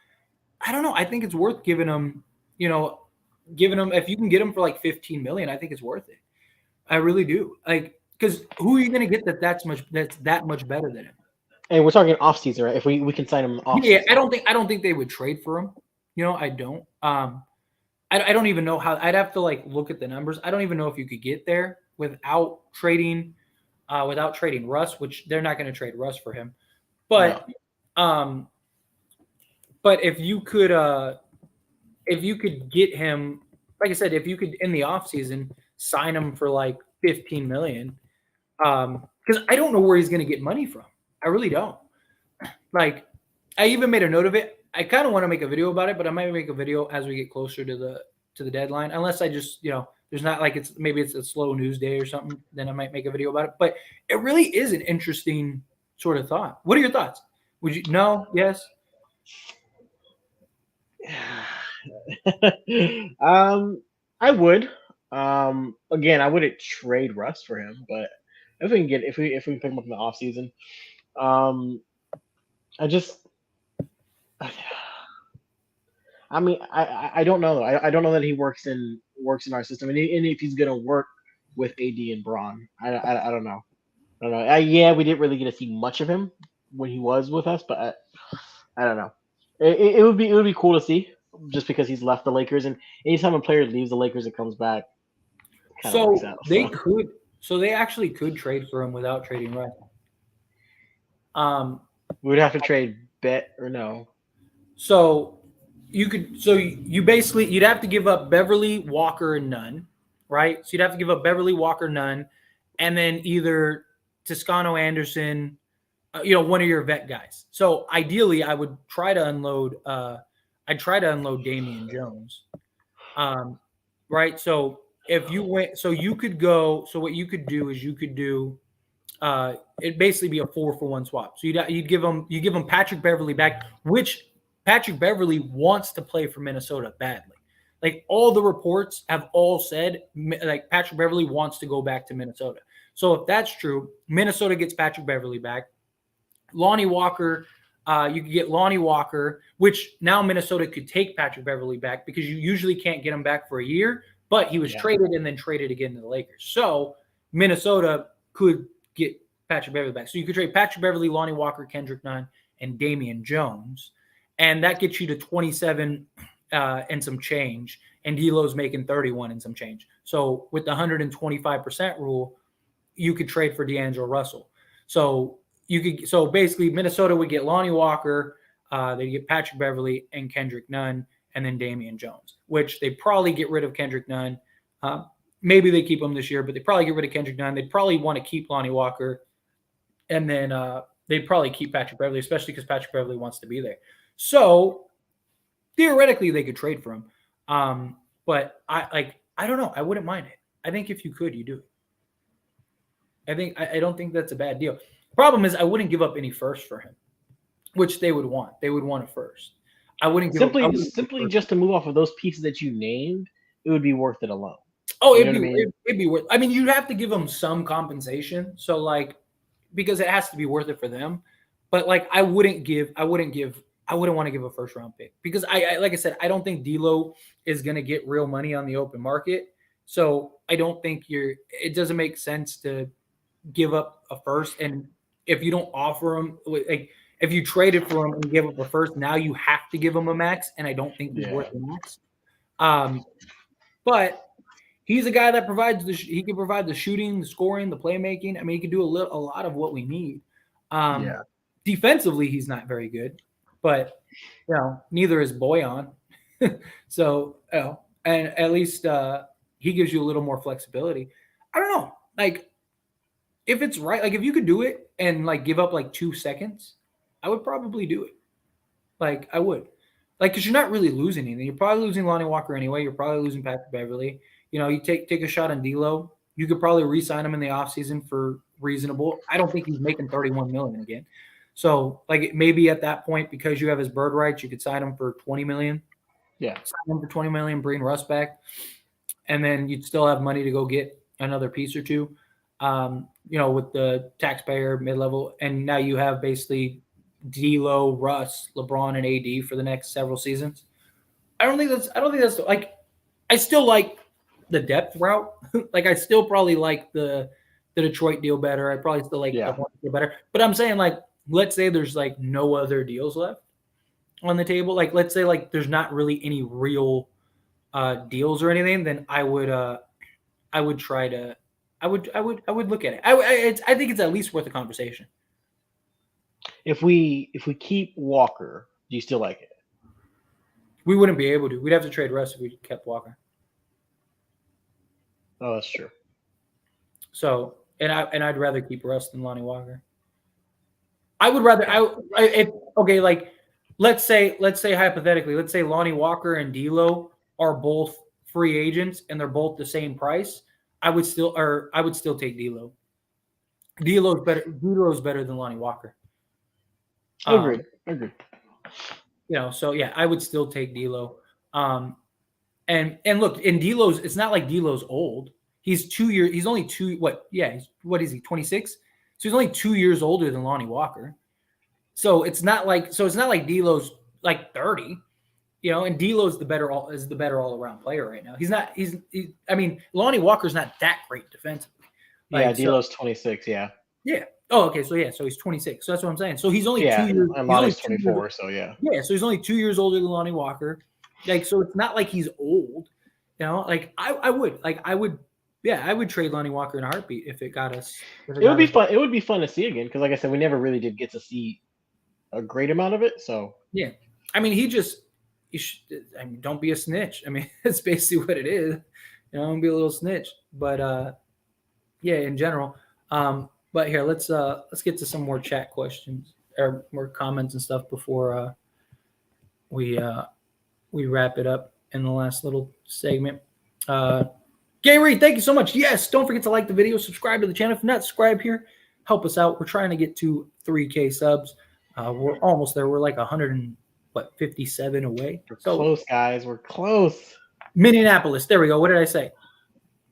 Speaker 1: I don't know. I think it's worth giving him, if you can get him for like 15 million, I think it's worth it. I really do. Like, because who are you going to get that's that much better than him?
Speaker 2: And we're talking off season, right? If we can sign him off.
Speaker 1: Yeah, I don't think they would trade for him. I don't. I don't even know how. I'd have to like look at the numbers. I don't even know if you could get there without trading Russ, which they're not going to trade Russ for him. But but if you could get him, like I said, if you could in the offseason sign him for like 15 million, because I don't know where he's going to get money from. I really don't. Like, I even made a note of it. I kind of want to make a video about it, but I might make a video as we get closer to the deadline. Unless I just, there's not like maybe it's a slow news day or something, then I might make a video about it. But it really is an interesting sort of thought. What are your thoughts? Would you no? Yes?
Speaker 2: I would. Again, I wouldn't trade Russ for him, but if we can pick him up in the offseason, I don't know. I don't know that he works in our system, and if he's gonna work with AD and Braun, I don't know. I don't know. Yeah, we didn't really get to see much of him when he was with us, but I don't know. It would be cool to see just because he's left the Lakers, and anytime a player leaves the Lakers and comes back,
Speaker 1: they actually could trade for him without trading Russ.
Speaker 2: We would have to trade Bet or no.
Speaker 1: So you'd have to give up Beverly, Walker, and Nunn, right? So you'd have to give up Beverly, Walker, Nunn, and then either Toscano Anderson, one of your vet guys. So ideally, I would try to unload. I'd try to unload Damian Jones, right? So if you went, so you could go. So what you could do is you could do it'd basically be a 4-for-1 swap. So you'd give him Patrick Beverley back, which Patrick Beverley wants to play for Minnesota badly. Like all the reports have all said, like Patrick Beverley wants to go back to Minnesota. So if that's true, Minnesota gets Patrick Beverley back. Lonnie Walker, you could get Lonnie Walker, which now Minnesota could take Patrick Beverley back because you usually can't get him back for a year, but he was traded and then traded again to the Lakers. So Minnesota could get Patrick Beverley back. So you could trade Patrick Beverley, Lonnie Walker, Kendrick Nunn, and Damian Jones. And that gets you to 27 and some change. And D'Lo's making 31 and some change. So with the 125% rule, you could trade for D'Angelo Russell. So basically Minnesota would get Lonnie Walker, they get Patrick Beverley and Kendrick Nunn, and then Damian Jones, which they probably get rid of Kendrick Nunn. Maybe they keep him this year, but they probably get rid of Kendrick Nunn. They'd probably want to keep Lonnie Walker, and then they'd probably keep Patrick Beverley, especially because Patrick Beverley wants to be there. So theoretically, they could trade for him. But I don't know. I wouldn't mind it. I think if you could, you do it. I don't think that's a bad deal. Problem is, I wouldn't give up any first for him, which they would want. They would want a first. I wouldn't give
Speaker 2: simply just to move off of those pieces that you named. It would be worth it alone.
Speaker 1: Oh, it'd be worth. I mean, you'd have to give them some compensation. So like, because it has to be worth it for them. But like, I wouldn't want to give a first round pick because I like I said, I don't think D'Lo is going to get real money on the open market. So I don't think it doesn't make sense to give up a first. And if you don't offer him, like if you traded for him and give up a first, now you have to give him a max. And I don't think he's worth the max. But he's a guy that he can provide the shooting, the scoring, the playmaking. I mean, he can do a lot of what we need. Defensively, he's not very good, but neither is Bojan. So, and at least he gives you a little more flexibility. I don't know, like if it's right, like if you could do it and like give up like 2 seconds, I would probably do it. Like I would, like because you're not really losing anything. You're probably losing Lonnie Walker anyway. You're probably losing Patrick Beverley. You take a shot on D'Lo. You could probably re-sign him in the offseason for reasonable. I don't think he's making $31 million again. So, like, maybe at that point, because you have his bird rights, you could sign him for $20 million.
Speaker 2: Yeah.
Speaker 1: Sign him for $20 million, bring Russ back. And then you'd still have money to go get another piece or two, with the taxpayer mid-level. And now you have basically D'Lo, Russ, LeBron, and AD for the next several seasons. I don't think that's like, I still like the depth route. Like, I still probably like the Detroit deal better. I probably still like the Hornets deal better. But I'm saying, like, let's say there's like no other deals left on the table. Like, let's say like there's not really any real deals or anything. Then I would look at it. I think it's at least worth a conversation.
Speaker 2: If we keep Walker, do you still like it?
Speaker 1: We wouldn't be able to. We'd have to trade Russ if we kept Walker.
Speaker 2: Oh, that's true.
Speaker 1: So, and I'd rather keep Russ than Lonnie Walker. I would rather like let's say hypothetically, let's say Lonnie Walker and D'Lo are both free agents and they're both the same price. I would still take D'Lo. D'Lo's better than Lonnie Walker.
Speaker 2: Agreed.
Speaker 1: So yeah, I would still take D'Lo. And look, in D'Lo's, it's not like D'Lo's old. He's 2 years. He's only what is he? 26. So he's only 2 years older than Lonnie Walker. So it's not like D'Lo's like 30, and D'Lo's the better all around player right now. I mean, Lonnie Walker's not that great defensively.
Speaker 2: D'Lo's 26. Yeah.
Speaker 1: Yeah. Oh, okay. So he's 26. So that's what I'm saying. So he's only 2 years.
Speaker 2: And Lonnie's 24. So yeah.
Speaker 1: Yeah. So he's only 2 years older than Lonnie Walker. Like, so it's not like he's old. Like I would trade Lonnie Walker in a heartbeat if it got us.
Speaker 2: It would be fun. It would be fun to see again because, like I said, we never really did get to see a great amount of it. So
Speaker 1: yeah, I mean, don't be a snitch. I mean, that's basically what it is. Don't be a little snitch. But in general. But here, let's get to some more chat questions or more comments and stuff before we wrap it up in the last little segment. Gary, thank you so much. Yes, don't forget to like the video, subscribe to the channel. If you're not subscribed here, help us out. We're trying to get to 3K subs. We're almost there. We're like 157 away.
Speaker 2: We're
Speaker 1: So
Speaker 2: close, guys. We're close.
Speaker 1: Minneapolis. There we go. What did I say?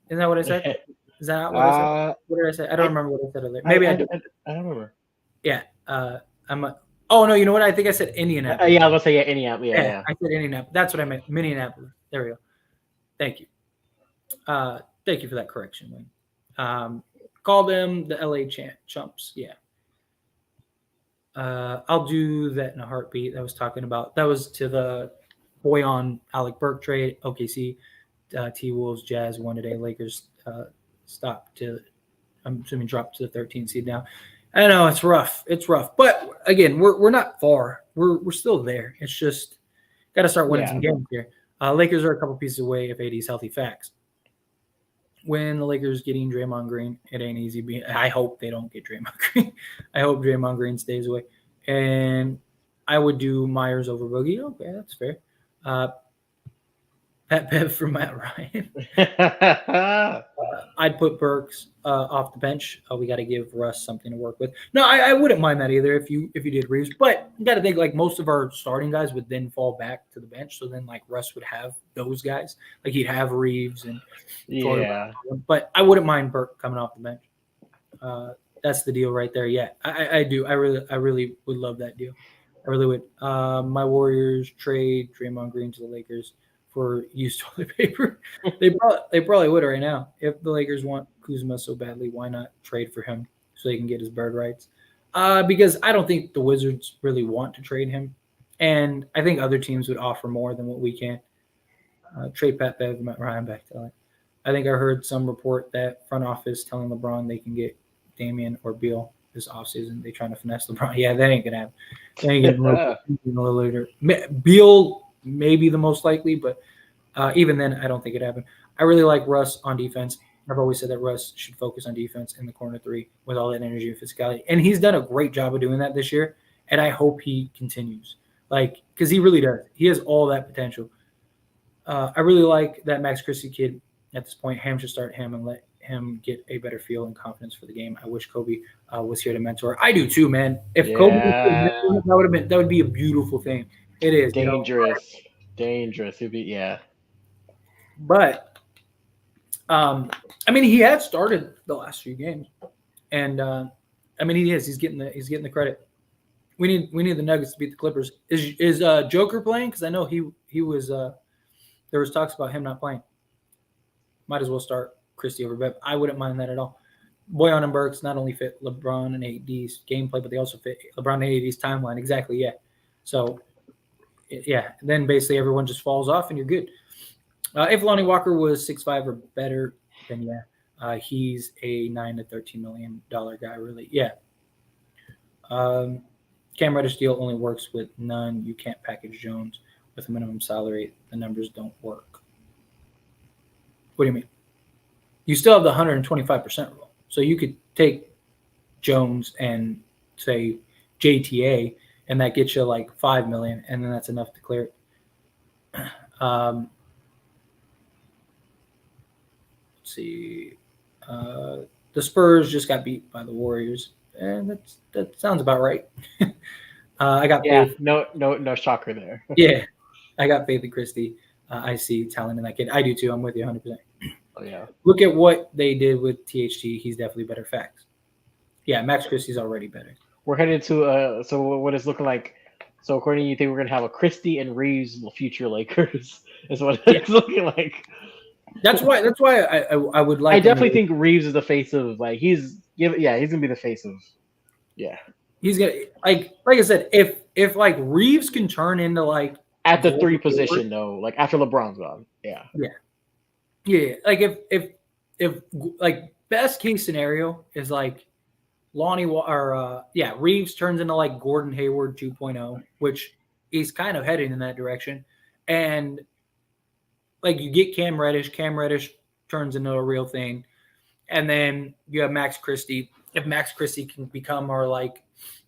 Speaker 1: Isn't that what I said? Is that not what I said? What did I say? I don't remember what I said earlier. Maybe I did.
Speaker 2: I don't remember.
Speaker 1: Yeah. Oh no, you know what? I think I said Indianapolis.
Speaker 2: Yeah, I was gonna say yeah, Indianapolis. Yeah.
Speaker 1: I said Indianapolis. That's what I meant. Minneapolis. There we go. Thank you. Thank you for that correction, Wayne. Call them the LA Chumps. Yeah. I'll do that in a heartbeat. I was talking about that was to the Boyan Alec Burke trade. OKC, T Wolves, Jazz won today. Lakers stopped to, I'm assuming, dropped to the 13th seed now. I know it's rough. It's rough, but again, we're not far. We're still there. It's just got to start winning some games here. Lakers are a couple pieces away if AD's healthy. Facts. When the Lakers getting Draymond Green, it ain't easy. I hope they don't get Draymond Green. I hope Draymond Green stays away. And I would do Myers over Boogie. Okay, that's fair. Pat Bev for Matt Ryan. I'd put Burks off the bench. We got to give Russ something to work with. No, I wouldn't mind that either if you did Reeves. But you got to think like most of our starting guys would then fall back to the bench. So then like Russ would have those guys. Like he'd have Reeves and But I wouldn't mind Burke coming off the bench. That's the deal right there. Yeah, I do. I really would love that deal. I really would. My Warriors trade Draymond Green to the Lakers for used toilet paper. They probably would right now. If the Lakers want Kuzma so badly, why not trade for him so they can get his bird rights? Because I don't think the Wizards really want to trade him. And I think other teams would offer more than what we can. Trade Pat Bev, Matt Ryan back to LA. I think I heard some report that front office telling LeBron they can get Damian or Beal this offseason. They trying to finesse LeBron. Yeah, that ain't gonna happen. They ain't getting a little later. Beal may be the most likely, but even then, I don't think it happened. I really like Russ on defense. I've always said that Russ should focus on defense in the corner three with all that energy and physicality, and he's done a great job of doing that this year. And I hope he continues, because he really does. He has all that potential. I really like that Max Christie kid. At this point, Ham should start him and let him get a better feel and confidence for the game. I wish Kobe was here to mentor. I do too, man. If Kobe was here, that would be a beautiful thing. It is
Speaker 2: dangerous. It'd be
Speaker 1: But I mean, he had started the last few games, and I mean, he is. He's getting the credit. We need the Nuggets to beat the Clippers. Is Joker playing? Because I know he was. There was talks about him not playing. Might as well start Christie over Bev. I wouldn't mind that at all. Boyan and Burks not only fit LeBron and AD's gameplay, but they also fit LeBron and AD's timeline. Exactly, yeah. So, yeah, then basically everyone just falls off and you're good. If Lonnie Walker was 6'5" or better, then yeah, he's a $9 to $13 million guy, really. Yeah. Cam Reddish deal only works with none. You can't package Jones with a minimum salary. The numbers don't work. What do you mean? You still have the 125% rule. So you could take Jones and say JTA, and that gets you like $5 million, and then that's enough to clear it. Let's see. The Spurs just got beat by the Warriors, and that sounds about right. I got faith.
Speaker 2: No shocker there.
Speaker 1: Yeah, I got faith in Christie. I see talent in that kid. I do too. I'm with you 100%.
Speaker 2: Oh, yeah.
Speaker 1: Look at what they did with THT. He's definitely better. Facts. Yeah, Max Christie's already better.
Speaker 2: We're headed to so what it's looking like. So according to you, think we're gonna have a Christie and Reeves future Lakers is what it's looking like.
Speaker 1: That's why I would like.
Speaker 2: I definitely think Reeves is the face of he's gonna be the face of
Speaker 1: He's gonna like I said, if like Reeves can turn into like
Speaker 2: at the 3 position though, like after LeBron's gone. Yeah.
Speaker 1: Like if like best case scenario is like Lonnie or Reeves turns into like Gordon Hayward 2.0, which he's kind of heading in that direction, and like you get Cam Reddish turns into a real thing, and then you have Max Christie. If Max Christie can become our like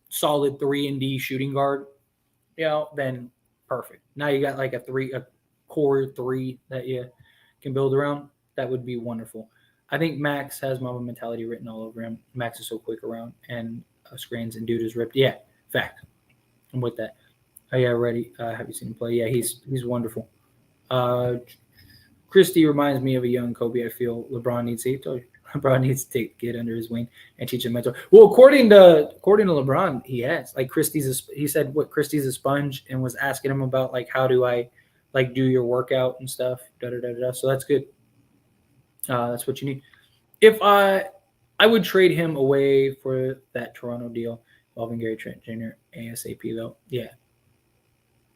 Speaker 1: solid 3-and-D shooting guard, then perfect. Now you got like a core 3 that you can build around. That would be wonderful. I think Max has Mamba mentality written all over him. Max is so quick around and screens, and dude is ripped. Yeah, fact. I'm with that. Oh yeah, ready. Have you seen him play? Yeah, he's wonderful. Uh, Christie reminds me of a young Kobe. I feel LeBron needs to. LeBron needs to get under his wing and teach him mentor. Well, according to LeBron, he has like he said what Christie's a sponge and was asking him about like how do I like do your workout and stuff. Da da da da. So that's good. That's what you need. If I would trade him away for that Toronto deal involving Gary Trent Jr. ASAP though. Yeah,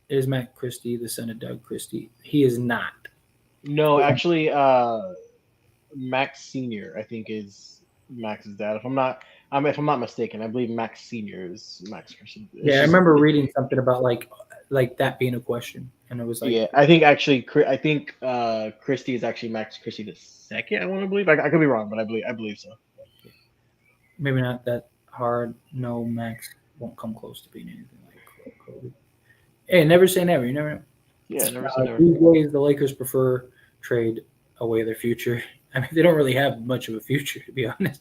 Speaker 1: it is Matt Christie, the son of Doug Christie. He is not.
Speaker 2: No, actually, Max Senior, I think, is Max's dad. If I'm not mistaken, I believe Max Senior is Max Christie.
Speaker 1: Yeah, I remember reading something about like that being a question, and it was like,
Speaker 2: yeah, I think actually, I think Christie is actually Max Christie the second. I want to believe. I could be wrong, but I believe so.
Speaker 1: maybe not that hard. No, Max won't come close to being anything like Kobe. Hey, never say never. You never know.
Speaker 2: Yeah, never say never.
Speaker 1: These days, the Lakers prefer trade away their future. I mean, they don't really have much of a future, to be honest.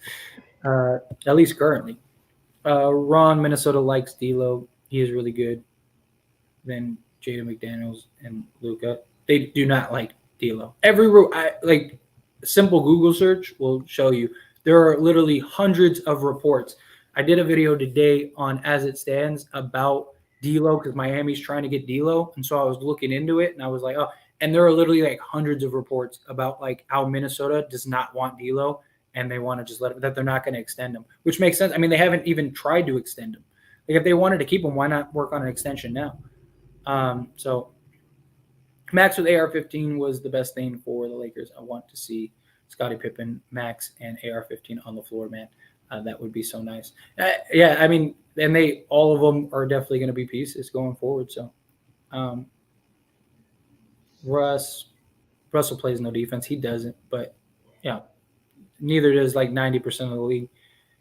Speaker 1: At least currently. Ron, Minnesota likes D'Lo. He is really good. Then Jaden McDaniels and Luca. They do not like D'Lo. Like simple Google search will show you there are literally hundreds of reports. I did a video today on As It Stands about D'Lo because Miami's trying to get D'Lo, and so I was looking into it, and I was like, oh. And there are literally like hundreds of reports about like how Minnesota does not want D'Lo, and they want to just that they're not going to extend him, which makes sense. I mean, they haven't even tried to extend him. Like if they wanted to keep him, why not work on an extension now? So Max with AR-15 was the best thing for the Lakers. I want to see Scottie Pippen, Max, and AR-15 on the floor, man. That would be so nice. Yeah, I mean, and all of them are definitely going to be pieces going forward. So, Russell plays no defense. He doesn't, but yeah, neither does like 90% of the league.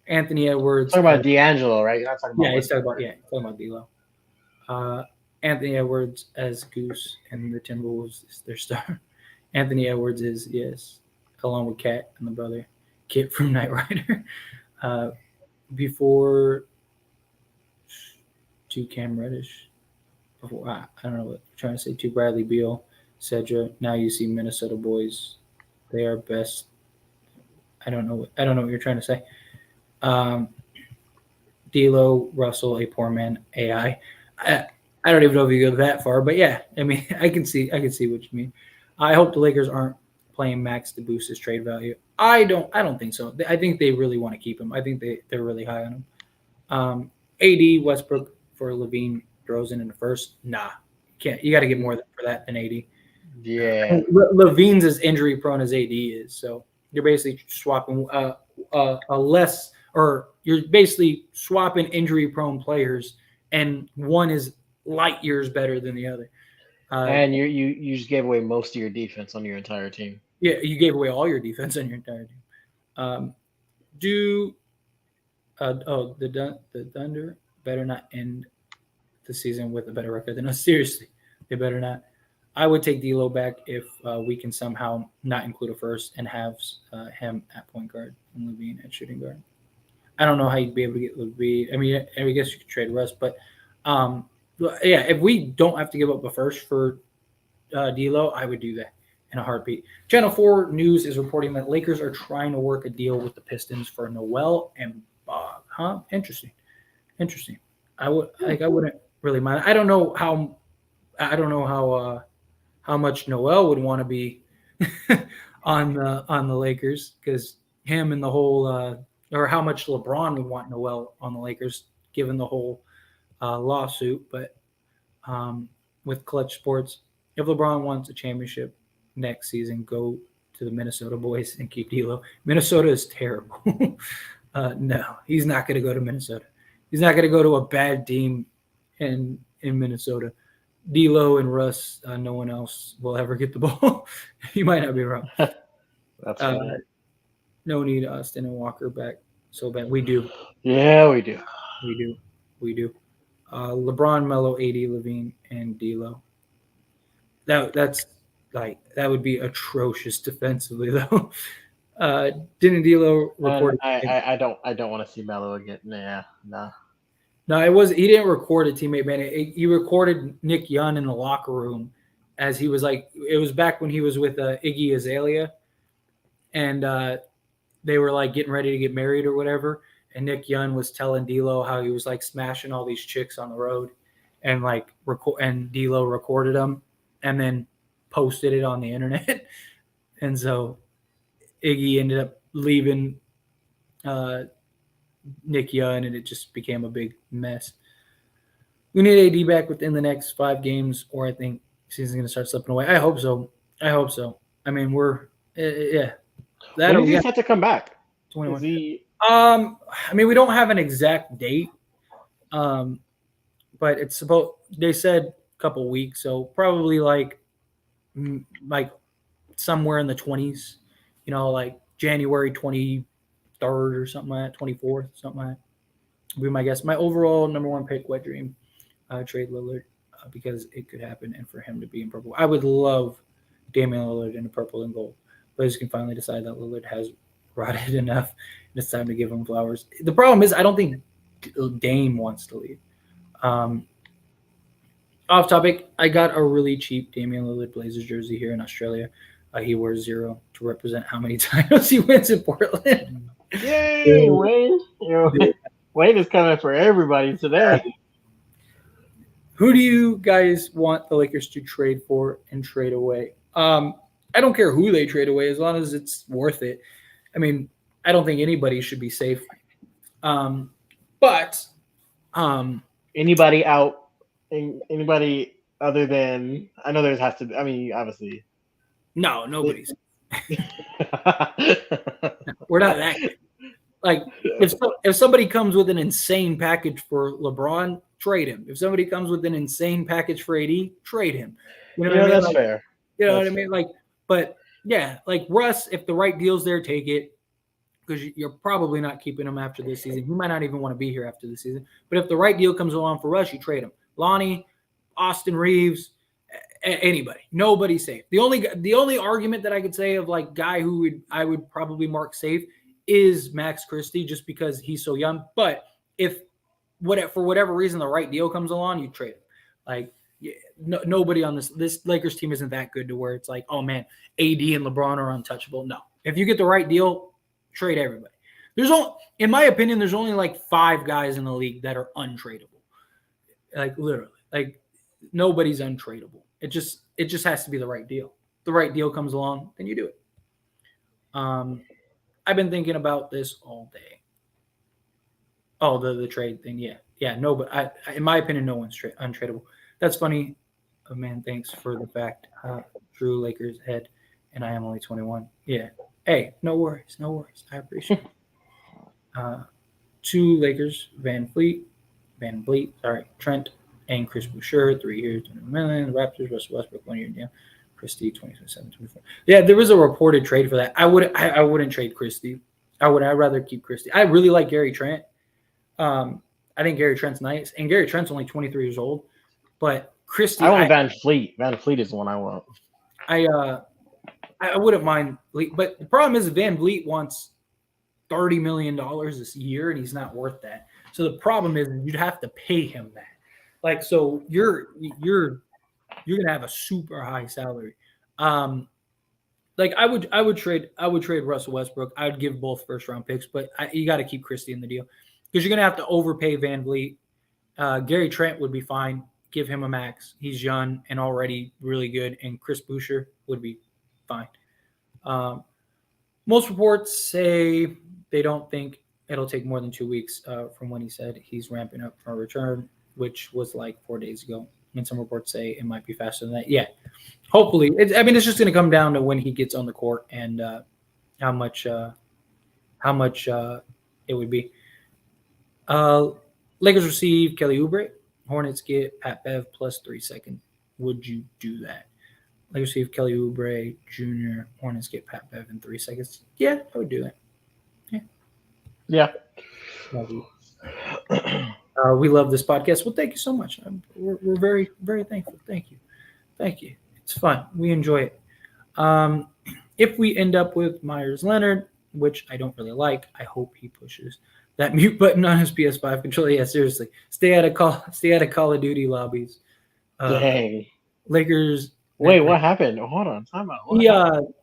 Speaker 1: Anthony Edwards.
Speaker 2: Talking about D'Angelo, right? You're not talking about
Speaker 1: yeah, he's talking about D'Lo. Anthony Edwards as Goose and the Timberwolves is their star. Anthony Edwards is, yes, along with Cat and the brother, Kit from Knight Rider. Before to Cam Reddish. Before I don't know what I'm trying to say. To Bradley Beal, Cedra. Now you see Minnesota boys. They are best. I don't know what you're trying to say. D'Lo, Russell, a poor man, AI. I don't even know if you go that far, but yeah, I mean, I can see what you mean. I hope the Lakers aren't playing Max to boost his trade value. I don't think so. I think they really want to keep him. I think they're really high on him. AD, Westbrook for Levine, DeRozan in the first. Nah, you can't. You got to get more for that than AD.
Speaker 2: Yeah,
Speaker 1: Levine's as injury prone as AD is, so you're basically swapping you're basically swapping injury prone players, and one is light years better than the other.
Speaker 2: And you just gave away most of your defense on your entire team.
Speaker 1: Yeah, you gave away all your defense on your entire team. The Thunder better not end the season with a better record than us. Seriously, they better not. I would take D'Lo back if we can somehow not include a first and have him at point guard and Levine at shooting guard. I don't know how you'd be able to get Levine. I mean, I guess you could trade Russ, but yeah, if we don't have to give up a first for D'Lo, I would do that in a heartbeat. Channel 4 News is reporting that Lakers are trying to work a deal with the Pistons for Noel and Bob. Huh? Interesting. I wouldn't really mind. I don't know how much Noel would want to be on the Lakers, because him and the whole or how much LeBron would want Noel on the Lakers given the whole lawsuit. But with Clutch Sports, if LeBron wants a championship next season, go to the Minnesota boys and keep D'Lo. Minnesota is terrible. No, he's not going to go to Minnesota. He's not going to go to a bad team in Minnesota. D'Lo and Russ, no one else will ever get the ball. You might not be wrong.
Speaker 2: That's
Speaker 1: no need Austin and Walker back so bad. We do.
Speaker 2: Yeah, we do.
Speaker 1: We do. LeBron, Melo, AD, Levine, and D'Lo. That would be atrocious defensively, though. Didn't D'Lo record?
Speaker 2: I don't want to see Melo again. Nah, nah.
Speaker 1: No, he didn't record a teammate ban. He recorded Nick Young in the locker room as he was like, it was back when he was with Iggy Azalea, and they were like getting ready to get married or whatever. And Nick Young was telling D'Lo how he was like smashing all these chicks on the road, and like and D'Lo recorded them and then posted it on the internet. And so Iggy ended up leaving Nick Young, and it just became a big mess. We need AD back within the next 5 games, or I think season's going to start slipping away. I hope so. I mean, we're yeah.
Speaker 2: When does he set to come back?
Speaker 1: 21. I mean, we don't have an exact date, but it's about. They said a couple weeks, so probably like somewhere in the 20s. You know, like January 23rd or something like that, 24th, something like that. Would be my guess. My overall number 1 pick, wet dream, trade Lillard because it could happen, and for him to be in purple. I would love Damian Lillard in a purple and gold. Players can finally decide that Lillard has rotted enough, and it's time to give him flowers. The problem is I don't think Dame wants to leave. Off topic, I got a really cheap Damian Lillard Blazers jersey here in Australia. He wears 0 to represent how many titles he wins in Portland.
Speaker 2: Yay, Wayne! Wayne is coming for everybody today.
Speaker 1: Who do you guys want the Lakers to trade for and trade away? I don't care who they trade away as long as it's worth it. I mean, I don't think anybody should be safe. But
Speaker 2: anybody out? Anybody other than I know there has to be. I mean, obviously.
Speaker 1: No, nobody's. We're not that good. Like if somebody comes with an insane package for LeBron, trade him. If somebody comes with an insane package for AD, trade him.
Speaker 2: You know what I mean? That's
Speaker 1: like,
Speaker 2: fair.
Speaker 1: You know what I mean? Like, but yeah, like Russ, if the right deal's there, take it. Because you're probably not keeping him after this season. He might not even want to be here after the season. But if the right deal comes along for Russ, you trade him. Lonnie, Austin Reeves, anybody. Nobody's safe. The only argument that I could say of like guy who I would probably mark safe is Max Christie, just because he's so young. But if for whatever reason the right deal comes along, you trade him. Like nobody on this Lakers team isn't that good to where it's like, oh man, AD and LeBron are untouchable. No, if you get the right deal, trade everybody. In my opinion, there's only like 5 guys in the league that are untradeable. Like literally, like nobody's untradeable. It just has to be the right deal. The right deal comes along, then you do it. I've been thinking about this all day. Oh, the trade thing, yeah. No, but in my opinion, no one's untradeable. That's funny. Oh, man, thanks for the fact. Drew Lakers head, and I am only 21. Yeah. Hey, no worries. I appreciate it. 2 Lakers, Van Vliet, Trent, and Chris Boucher, 3 years, $200 million. The Raptors, Russell Westbrook, 1 year deal. Christie, 2027, 24. Yeah, there was a reported trade for that. I wouldn't trade Christie. I'd rather keep Christie. I really like Gary Trent. I think Gary Trent's nice, and Gary Trent's only 23 years old. But Christie,
Speaker 2: I want Van Fleet. Van Fleet is the one I want.
Speaker 1: I wouldn't mind, but the problem is Van Vliet wants $30 million this year, and he's not worth that. So the problem is you'd have to pay him that. Like, so you're gonna have a super high salary. Like I would trade Russell Westbrook. I would give both 1st-round picks, but you got to keep Christie in the deal because you're gonna have to overpay Van Vliet. Gary Trent would be fine. Give him a max. He's young and already really good, and Chris Boucher would be fine. Most reports say they don't think it'll take more than 2 weeks from when he said he's ramping up for a return, which was like 4 days ago. And some reports say it might be faster than that. Yeah, hopefully. It's just going to come down to when he gets on the court and how much it would be. Lakers receive Kelly Oubre. Hornets get Pat Bev plus 3 seconds. Would you do that? Lakers receive Kelly Oubre Jr. Hornets get Pat Bev in 3 seconds. Yeah, I would do that.
Speaker 2: Yeah.
Speaker 1: We love this podcast. Well, thank you so much. We're very, very thankful. Thank you. It's fun. We enjoy it. If we end up with Myers Leonard, which I don't really like. I hope he pushes that mute button on his PS5 controller. Yeah, seriously, stay out of Call of Duty lobbies.
Speaker 2: Dang.
Speaker 1: Lakers.
Speaker 2: Wait, what happened? Hold on. Time out. What
Speaker 1: Yeah.
Speaker 2: happened?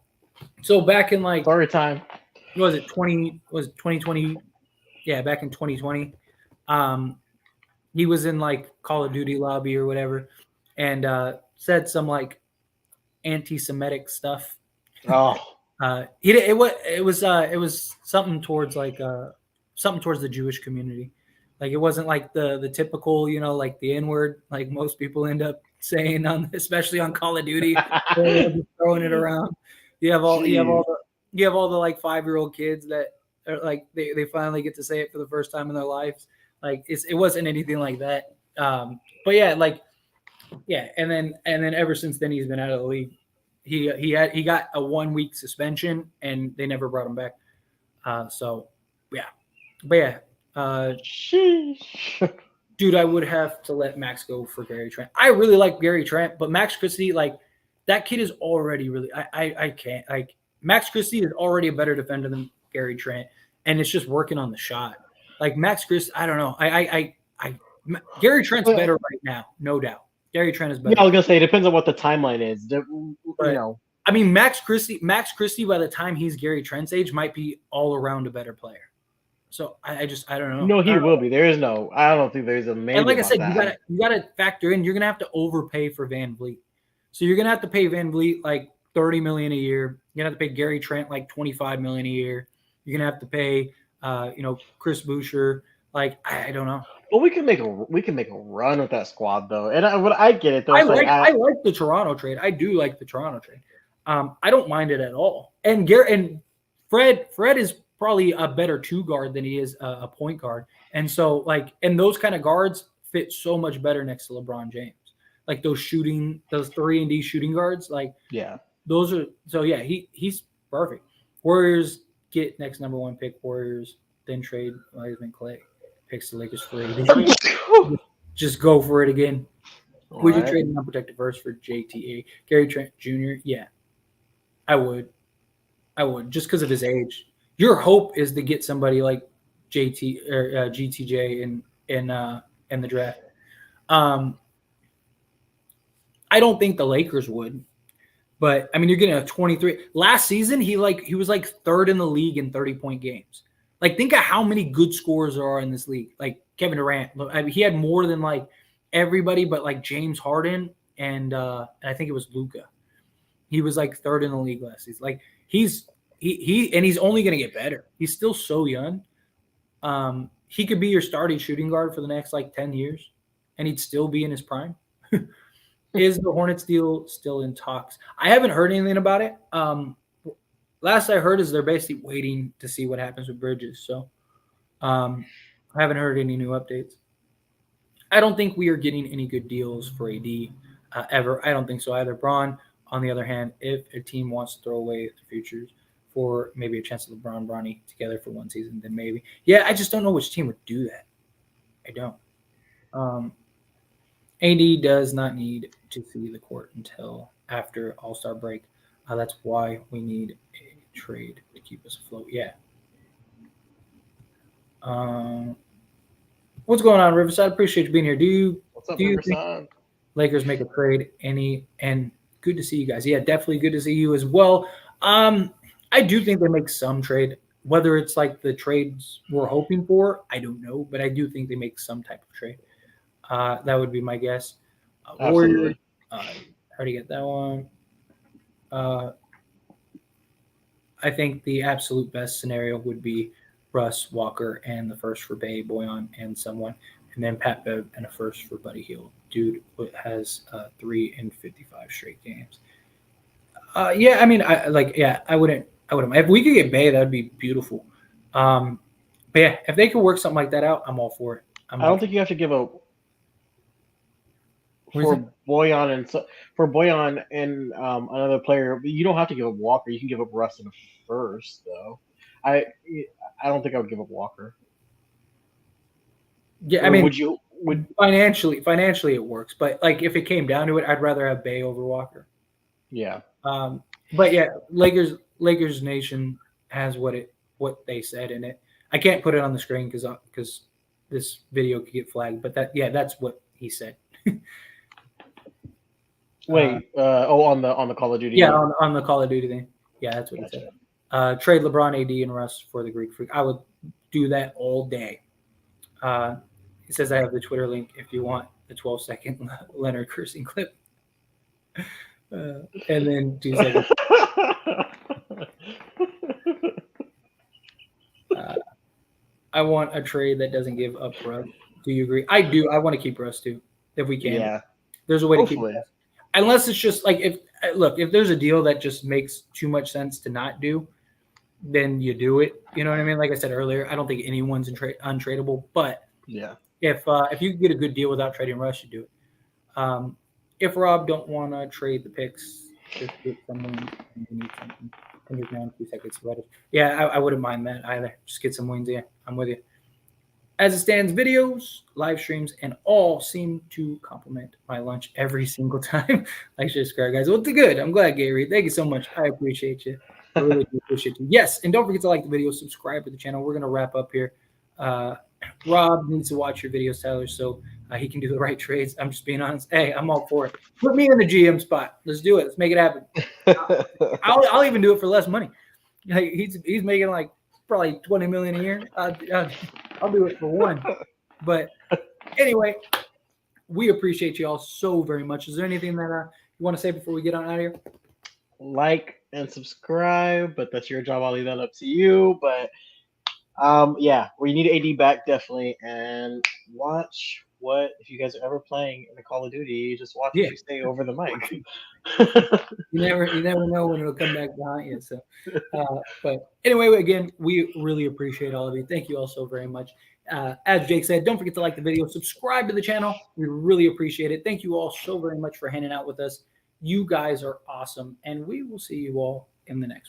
Speaker 1: So back in like
Speaker 2: Story time.
Speaker 1: what was it 2020? Yeah, back in 2020. He was in like Call of Duty lobby or whatever, and said some like anti-Semitic stuff.
Speaker 2: Oh.
Speaker 1: It was something towards like something towards the Jewish community. Like it wasn't like the typical, like the N-word, like most people end up saying on, especially on Call of Duty, just throwing it around. You have all the like 5-year-old kids that are like they finally get to say it for the first time in their lives. Like it wasn't anything like that. But yeah, like yeah, and then ever since then he's been out of the league. He got a 1-week suspension and they never brought him back. So yeah, but yeah, dude, I would have to let Max go for Gary Trent. I really like Gary Trent, but Max Christie, like that kid is already really. I can't like Max Christie is already a better defender than Gary Trent, and it's just working on the shot. Like Max Christie, I don't know. Gary Trent's better right now, no doubt. Gary Trent is better.
Speaker 2: Yeah, I was gonna say it depends on what the timeline is. You know.
Speaker 1: I mean, Max Christie, by the time he's Gary Trent's age, might be all around a better player. So I don't know.
Speaker 2: No, he will be. There is no. I don't think there's a maybe.
Speaker 1: And like I said,
Speaker 2: that.
Speaker 1: you gotta factor in. You're gonna have to overpay for Van Vliet. So you're gonna have to pay Van Vliet like $30 million a year. You're gonna have to pay Gary Trent like $25 million a year. You're gonna have to pay, Chris Boucher. Like I don't know.
Speaker 2: Well, we can make a run with that squad though, and I get it though.
Speaker 1: I like the Toronto trade. I do like the Toronto trade. I don't mind it at all. And Fred is probably a better 2 guard than he is a point guard. And so and those kind of guards fit so much better next to LeBron James. Like those 3-and-D shooting guards, like
Speaker 2: yeah,
Speaker 1: those are so yeah, he's perfect. Warriors get next number 1 pick. Warriors then trade Wiseman Clay. Picks the Lakers for AD. Just go for it again. Would you trade an unprotected first for JTA? Gary Trent Jr.? Yeah. I would just because of his age. Your hope is to get somebody like JT or GTJ in the draft. I don't think the Lakers would, but I mean you're getting a 23. Last season he was like 3rd in the league in 30-point games. Like think of how many good scorers there are in this league. Like Kevin Durant, I mean, he had more than like everybody, but like James Harden and I think it was Luka. He was like 3rd in the league last season. Like he's only going to get better. He's still so young. He could be your starting shooting guard for the next like 10 years, and he'd still be in his prime. Is the Hornets deal still in talks? I haven't heard anything about it. Last I heard is they're basically waiting to see what happens with Bridges. So I haven't heard any new updates. I don't think we are getting any good deals for AD ever. I don't think so either. Braun, on the other hand, if a team wants to throw away the futures for maybe a chance of LeBron, Bronny together for 1 season, then maybe. Yeah, I just don't know which team would do that. I don't. AD does not need to see the court until after All-Star break. That's why we need a trade to keep us afloat. Yeah. What's going on, Riverside? Appreciate you being here.
Speaker 2: What's up, Riverside?
Speaker 1: Lakers make a trade? And good to see you guys. Yeah, definitely good to see you as well. I do think they make some trade. Whether it's like the trades we're hoping for, I don't know. But I do think they make some type of trade. That would be my guess. Warrior, already get that one. I think the absolute best scenario would be Russ, Walker, and the first for Bay, Boyan, and someone, and then Pat Bev and a first for Buddy Hield. Dude has 3 in 55 straight games. Yeah, I mean, I wouldn't. If we could get Bay, that would be beautiful. But yeah, if they could work something like that out, I'm all for it.
Speaker 2: I don't think you have to give up for Boyan and another player. You don't have to give up Walker. You can give up Russ in the first, though. I don't think I would give up Walker.
Speaker 1: Yeah, I mean, would financially it works, but like if it came down to it, I'd rather have Bay over Walker.
Speaker 2: Yeah.
Speaker 1: But yeah, Lakers Nation has what it what they said in it. I can't put it on the screen because this video could get flagged. But that's what he said.
Speaker 2: Wait, on the Call of Duty.
Speaker 1: Yeah, on the Call of Duty thing. Yeah, that's what he said. Trade LeBron, AD, and Russ for the Greek Freak. I would do that all day. He says I have the Twitter link if you want the 12-second Leonard cursing clip. And then 2 seconds. I want a trade that doesn't give up Russ. Do you agree? I do. I want to keep Russ too, if we can.
Speaker 2: Yeah.
Speaker 1: There's a way
Speaker 2: Hopefully.
Speaker 1: to keep Russ. Unless it's just like if there's a deal that just makes too much sense to not do, then you do it. You know what I mean? Like I said earlier, I don't think anyone's untradeable. But
Speaker 2: yeah,
Speaker 1: if you get a good deal without trading Russ, you do it. If Rob don't want to trade the picks, just get someone you need something. 2 seconds. Yeah, I wouldn't mind that either. Just get some wins. Yeah, I'm with you. As it stands, videos, live streams, and all seem to complement my lunch every single time. Like, subscribe, guys. Well, it's good. I'm glad, Gary. Thank you so much. I appreciate you. I really do appreciate you. Yes, and don't forget to like the video, subscribe to the channel. We're going to wrap up here. Rob needs to watch your videos, Tyler, so he can do the right trades. I'm just being honest. Hey, I'm all for it. Put me in the GM spot. Let's do it. Let's make it happen. I'll even do it for less money. Like, he's making like probably $20 million a year. I'll do it for one. But anyway, we appreciate you all so very much. Is there anything that you want to say before we get on out of here?
Speaker 2: Like and subscribe, but that's your job. I'll leave that up to you. But yeah, we need AD back definitely, and watch what if you guys are ever playing in the Call of Duty, just watch what you say over the mic.
Speaker 1: you never know when it'll come back behind you. So, but anyway, again, we really appreciate all of you. Thank you all so very much. As Jake said, don't forget to like the video, subscribe to the channel. We really appreciate it. Thank you all so very much for hanging out with us. You guys are awesome, and we will see you all in the next one.